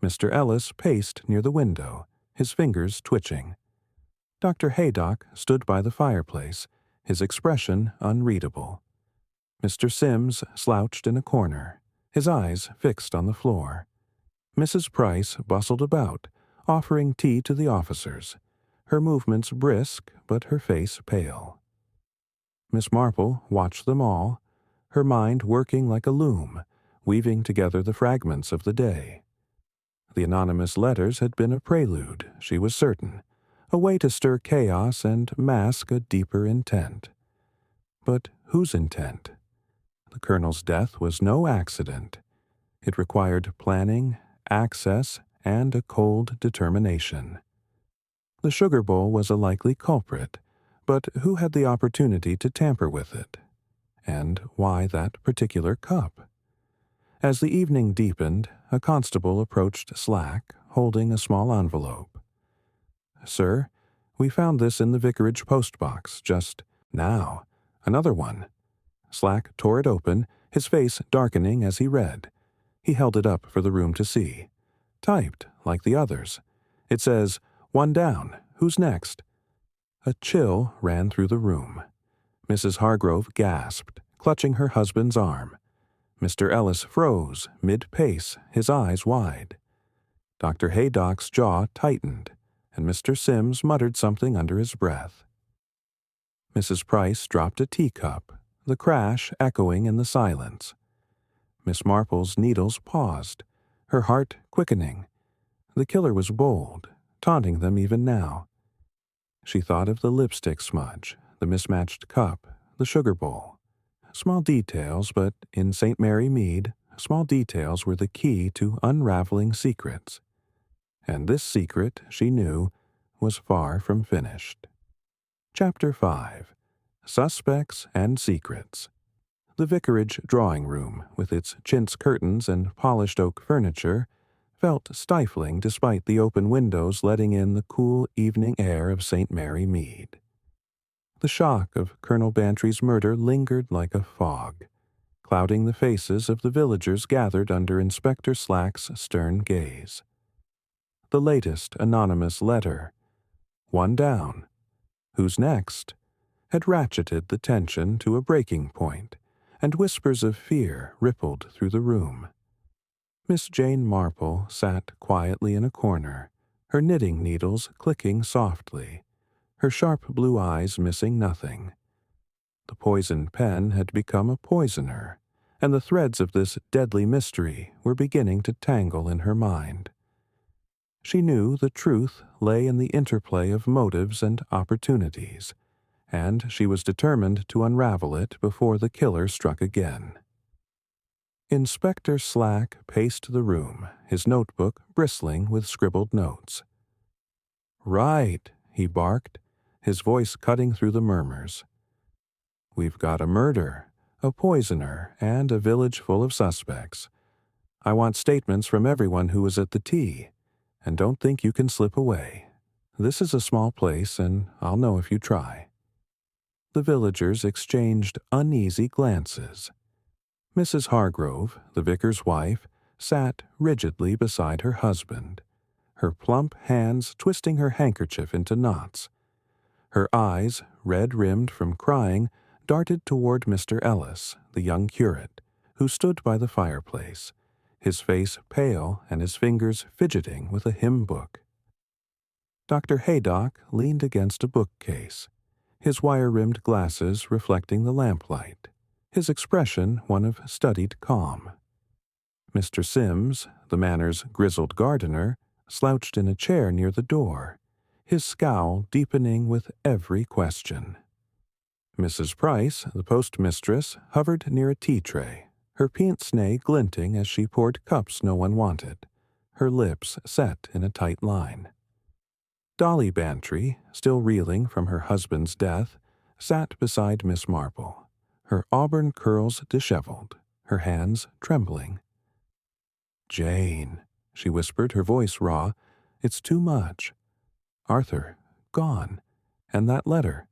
Mr. Ellis paced near the window, his fingers twitching. Dr. Haydock stood by the fireplace, his expression unreadable. Mr. Sims slouched in a corner, his eyes fixed on the floor. Mrs. Price bustled about, offering tea to the officers, her movements brisk but her face pale. Miss Marple watched them all, her mind working like a loom, weaving together the fragments of the day. The anonymous letters had been a prelude, she was certain, a way to stir chaos and mask a deeper intent. But whose intent? The Colonel's death was no accident. It required planning, access, and a cold determination. The sugar bowl was a likely culprit, but who had the opportunity to tamper with it? And why that particular cup? As the evening deepened, a constable approached Slack, holding a small envelope. "Sir, we found this in the vicarage postbox just now. Another one." Slack tore it open, his face darkening as he read. He held it up for the room to see. Typed, like the others. It says, "One down. Who's next?" A chill ran through the room. Mrs. Hargrove gasped, clutching her husband's arm. Mr. Ellis froze, mid-pace, his eyes wide. Dr. Haydock's jaw tightened, and Mr. Sims muttered something under his breath. Mrs. Price dropped a teacup, the crash echoing in the silence. Miss Marple's needles paused, her heart quickening. The killer was bold, taunting them even now. She thought of the lipstick smudge, the mismatched cup, the sugar bowl. Small details, but in St. Mary Mead, small details were the key to unraveling secrets. And this secret, she knew, was far from finished. Chapter 5. Suspects and Secrets. The vicarage drawing room, with its chintz curtains and polished oak furniture, felt stifling despite the open windows letting in the cool evening air of St. Mary Mead. The shock of Colonel Bantry's murder lingered like a fog, clouding the faces of the villagers gathered under Inspector Slack's stern gaze. The latest anonymous letter, one down, who's next, had ratcheted the tension to a breaking point, and whispers of fear rippled through the room. Miss Jane Marple sat quietly in a corner, her knitting needles clicking softly, her sharp blue eyes missing nothing. The poisoned pen had become a poisoner, and the threads of this deadly mystery were beginning to tangle in her mind. She knew the truth lay in the interplay of motives and opportunities, and she was determined to unravel it before the killer struck again. Inspector Slack paced the room, his notebook bristling with scribbled notes. "Right," he barked, his voice cutting through the murmurs. "We've got a murder, a poisoner, and a village full of suspects. I want statements from everyone who was at the tea, and don't think you can slip away. This is a small place, and I'll know if you try." The villagers exchanged uneasy glances. Mrs. Hargrove, the vicar's wife, sat rigidly beside her husband, her plump hands twisting her handkerchief into knots. Her eyes, red-rimmed from crying, darted toward Mr. Ellis, the young curate, who stood by the fireplace, his face pale and his fingers fidgeting with a hymn book. Dr. Haydock leaned against a bookcase, his wire-rimmed glasses reflecting the lamplight, his expression one of studied calm. Mr. Sims, the manor's grizzled gardener, slouched in a chair near the door, his scowl deepening with every question. Mrs. Price, the postmistress, hovered near a tea-tray, her pince-nez glinting as she poured cups no one wanted, her lips set in a tight line. Dolly Bantry, still reeling from her husband's death, sat beside Miss Marple, her auburn curls disheveled, her hands trembling. "Jane," she whispered, her voice raw, "it's too much. Arthur, gone. And that letter.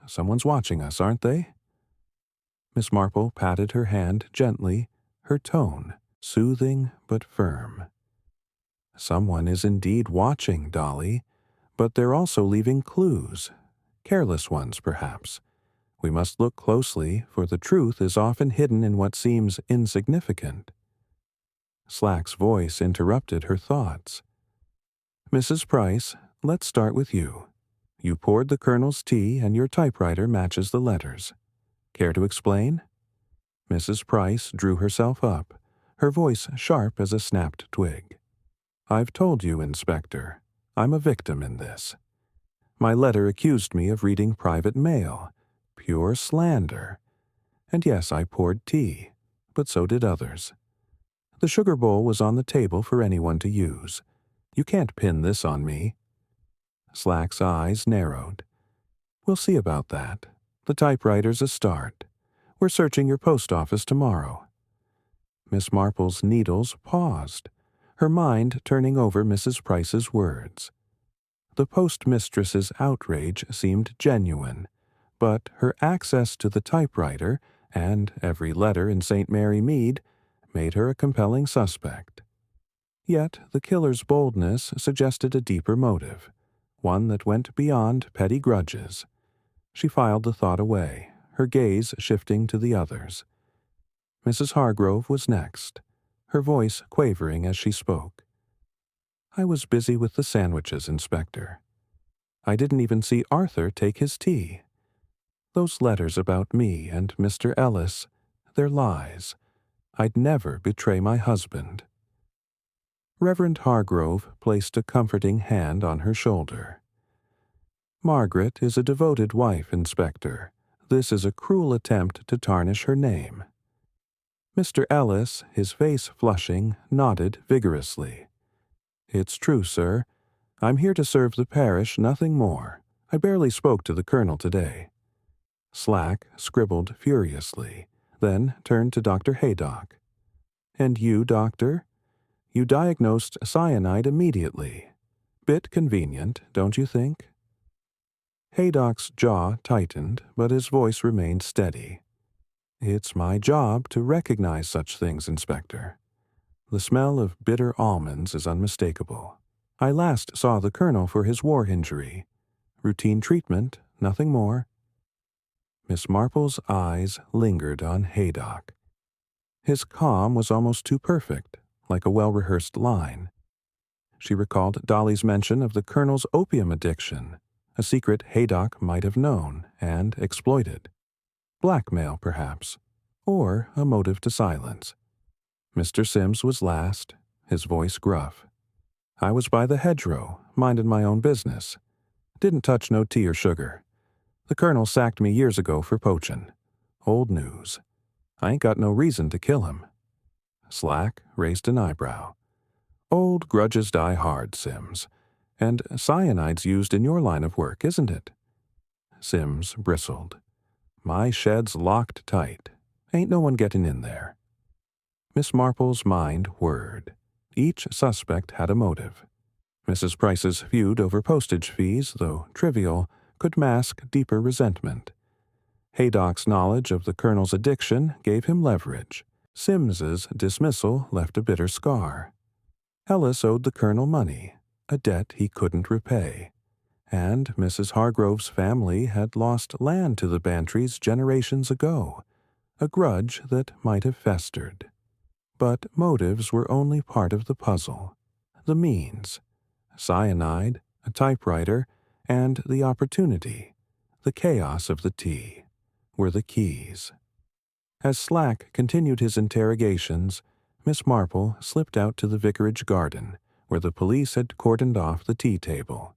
Someone's watching us, aren't they?" Miss Marple patted her hand gently, her tone soothing but firm. "Someone is indeed watching, Dolly, but they're also leaving clues. Careless ones, perhaps. We must look closely, for the truth is often hidden in what seems insignificant." Slack's voice interrupted her thoughts. "Mrs. Price, let's start with you. You poured the Colonel's tea and your typewriter matches the letters. Care to explain?" Mrs. Price drew herself up, her voice sharp as a snapped twig. "I've told you, Inspector. I'm a victim in this. My letter accused me of reading private mail. Pure slander. And yes, I poured tea, but so did others. The sugar bowl was on the table for anyone to use. You can't pin this on me." Slack's eyes narrowed. "We'll see about that. The typewriter's a start. We're searching your post office tomorrow." Miss Marple's needles paused, her mind turning over Mrs. Price's words. The postmistress's outrage seemed genuine, but her access to the typewriter and every letter in St. Mary Mead made her a compelling suspect. Yet the killer's boldness suggested a deeper motive, one that went beyond petty grudges. She filed the thought away, her gaze shifting to the others. Mrs. Hargrove was next, her voice quavering as she spoke. "I was busy with the sandwiches, Inspector. I didn't even see Arthur take his tea. Those letters about me and Mr. Ellis, they're lies. I'd never betray my husband." Reverend Hargrove placed a comforting hand on her shoulder. "Margaret is a devoted wife, Inspector. This is a cruel attempt to tarnish her name." Mr. Ellis, his face flushing, nodded vigorously. "It's true, sir. I'm here to serve the parish, nothing more. I barely spoke to the colonel today." Slack scribbled furiously, then turned to Dr. Haydock. "And you, doctor? You diagnosed cyanide immediately. Bit convenient, don't you think?" Haydock's jaw tightened, but his voice remained steady. "It's my job to recognize such things, Inspector. The smell of bitter almonds is unmistakable. I last saw the colonel for his war injury. Routine treatment, nothing more." Miss Marple's eyes lingered on Haydock. His calm was almost too perfect, like a well-rehearsed line. She recalled Dolly's mention of the colonel's opium addiction, a secret Haydock might have known and exploited. Blackmail, perhaps, or a motive to silence. Mr. Sims was last, his voice gruff. "I was by the hedgerow, minding my own business. Didn't touch no tea or sugar. The colonel sacked me years ago for poachin'. Old news. I ain't got no reason to kill him." Slack raised an eyebrow. "Old grudges die hard, Sims. And cyanide's used in your line of work, isn't it?" Sims bristled. "My shed's locked tight. Ain't no one getting in there." Miss Marple's mind whirred. Each suspect had a motive. Mrs. Price's feud over postage fees, though trivial, could mask deeper resentment. Haydock's knowledge of the colonel's addiction gave him leverage. Sims's dismissal left a bitter scar. Ellis owed the colonel money, a debt he couldn't repay. And Mrs. Hargrove's family had lost land to the Bantrys generations ago, a grudge that might have festered. But motives were only part of the puzzle. The means, cyanide, a typewriter, and the opportunity, the chaos of the tea, were the keys. As Slack continued his interrogations, Miss Marple slipped out to the vicarage garden, where the police had cordoned off the tea table.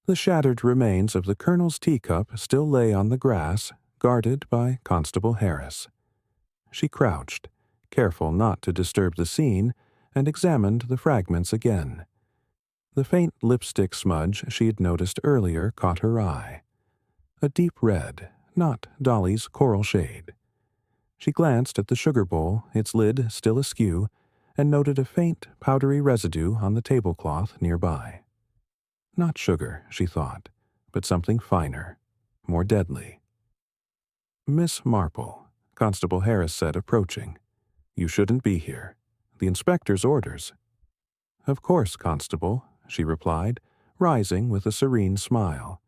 The shattered remains of the colonel's teacup still lay on the grass, guarded by Constable Harris. She crouched, careful not to disturb the scene, and examined the fragments again. The faint lipstick smudge she had noticed earlier caught her eye. A deep red, not Dolly's coral shade. She glanced at the sugar bowl, its lid still askew, and noted a faint, powdery residue on the tablecloth nearby. Not sugar, she thought, but something finer, more deadly. "Miss Marple," Constable Harris said, approaching. "You shouldn't be here. The inspector's orders." "Of course, Constable," she replied, rising with a serene smile.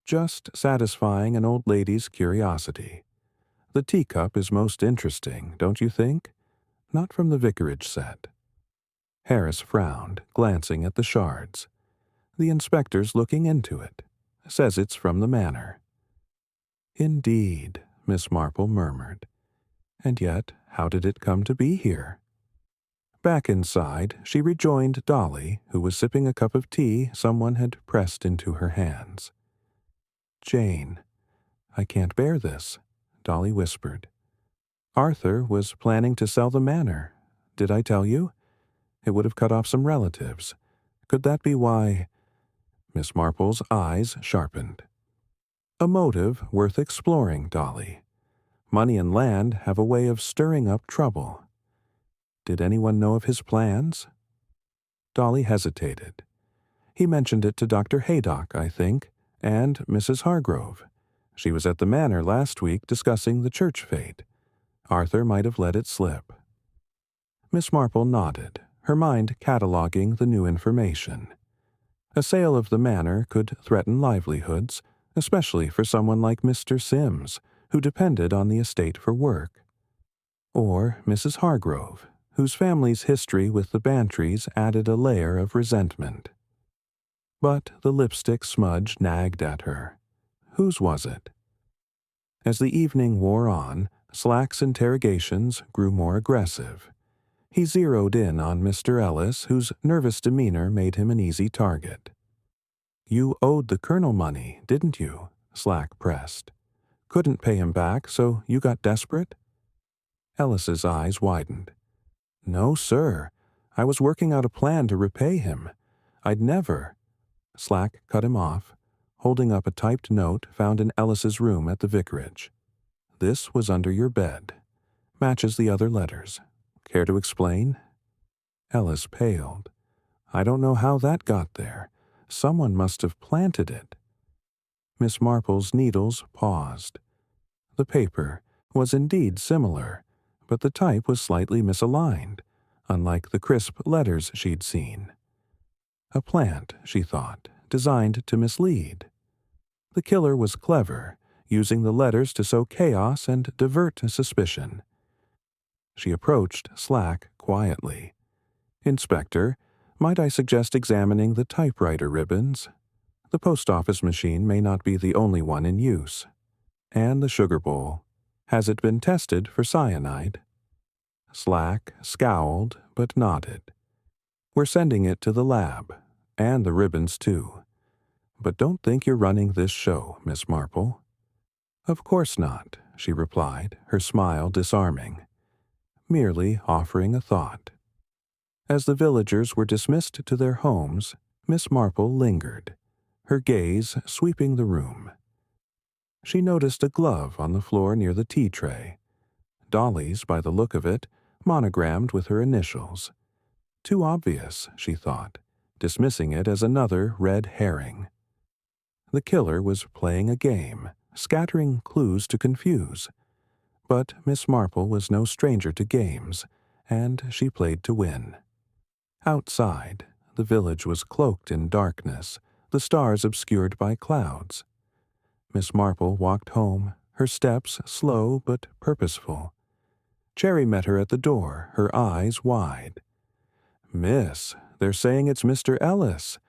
"Just satisfying an old lady's curiosity. The teacup is most interesting, don't you think? Not from the vicarage set." Harris frowned, glancing at the shards. "The inspector's looking into it. Says it's from the manor." "Indeed," Miss Marple murmured. "And yet, how did it come to be here?" Back inside, she rejoined Dolly, who was sipping a cup of tea someone had pressed into her hands. "Jane, I can't bear this," Dolly whispered. "Arthur was planning to sell the manor. Did I tell you? It would have cut off some relatives. Could that be why—" Miss Marple's eyes sharpened. "A motive worth exploring, Dolly. Money and land have a way of stirring up trouble. Did anyone know of his plans?" Dolly hesitated. "He mentioned it to Dr. Haydock, I think, and Mrs. Hargrove. She was at the manor last week discussing the church fete. Arthur might have let it slip." Miss Marple nodded, her mind cataloging the new information. A sale of the manor could threaten livelihoods, especially for someone like Mr. Sims, who depended on the estate for work. Or Mrs. Hargrove, whose family's history with the Bantrys added a layer of resentment. But the lipstick smudge nagged at her. Whose was it? As the evening wore on, Slack's interrogations grew more aggressive. He zeroed in on Mr. Ellis, whose nervous demeanor made him an easy target. "You owed the colonel money, didn't you?" Slack pressed. "Couldn't pay him back, so you got desperate?" Ellis's eyes widened. "No, sir. I was working out a plan to repay him. I'd never—" Slack cut him off, holding up a typed note found in Ellis's room at the vicarage. "This was under your bed. Matches the other letters. Care to explain?" Ellis paled. "I don't know how that got there. Someone must have planted it." Miss Marple's needles paused. The paper was indeed similar, but the type was slightly misaligned, unlike the crisp letters she'd seen. A plant, she thought, designed to mislead. The killer was clever, using the letters to sow chaos and divert suspicion. She approached Slack quietly. "Inspector, might I suggest examining the typewriter ribbons? The post office machine may not be the only one in use. And the sugar bowl. Has it been tested for cyanide?" Slack scowled but nodded. "We're sending it to the lab, and the ribbons too. But don't think you're running this show, Miss Marple." "Of course not," she replied, her smile disarming. "Merely offering a thought." As the villagers were dismissed to their homes, Miss Marple lingered, her gaze sweeping the room. She noticed a glove on the floor near the tea tray. Dolly's, by the look of it, monogrammed with her initials. Too obvious, she thought, dismissing it as another red herring. The killer was playing a game, scattering clues to confuse. But Miss Marple was no stranger to games, and she played to win. Outside, the village was cloaked in darkness, the stars obscured by clouds. Miss Marple walked home, her steps slow but purposeful. Cherry met her at the door, her eyes wide. "Miss, they're saying it's Mr. Ellis.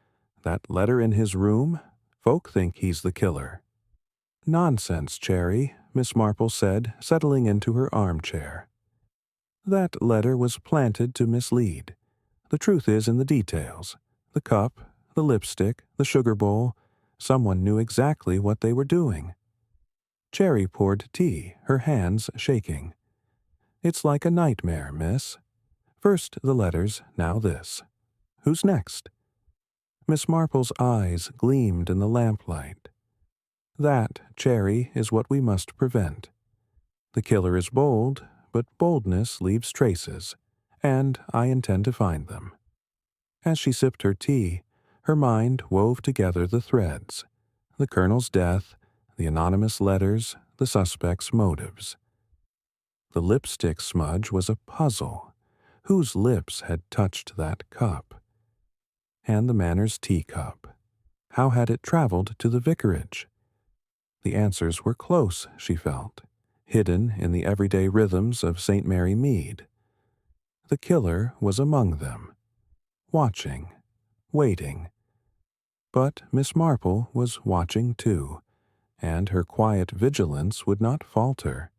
That letter in his room? Folk think he's the killer." "Nonsense, Cherry," Miss Marple said, settling into her armchair. "That letter was planted to mislead. The truth is in the details. The cup, the lipstick, the sugar bowl. Someone knew exactly what they were doing." Cherry poured tea, her hands shaking. "It's like a nightmare, miss. First the letters, now this. Who's next?" Miss Marple's eyes gleamed in the lamplight. "That, Cherry, is what we must prevent. The killer is bold, but boldness leaves traces, and I intend to find them." As she sipped her tea, her mind wove together the threads: the colonel's death, the anonymous letters, the suspect's motives. The lipstick smudge was a puzzle. Whose lips had touched that cup? And the Manor's teacup. How had it traveled to the vicarage? The answers were close, she felt, hidden in the everyday rhythms of St. Mary Mead. The killer was among them, watching, waiting. But Miss Marple was watching too, and her quiet vigilance would not falter.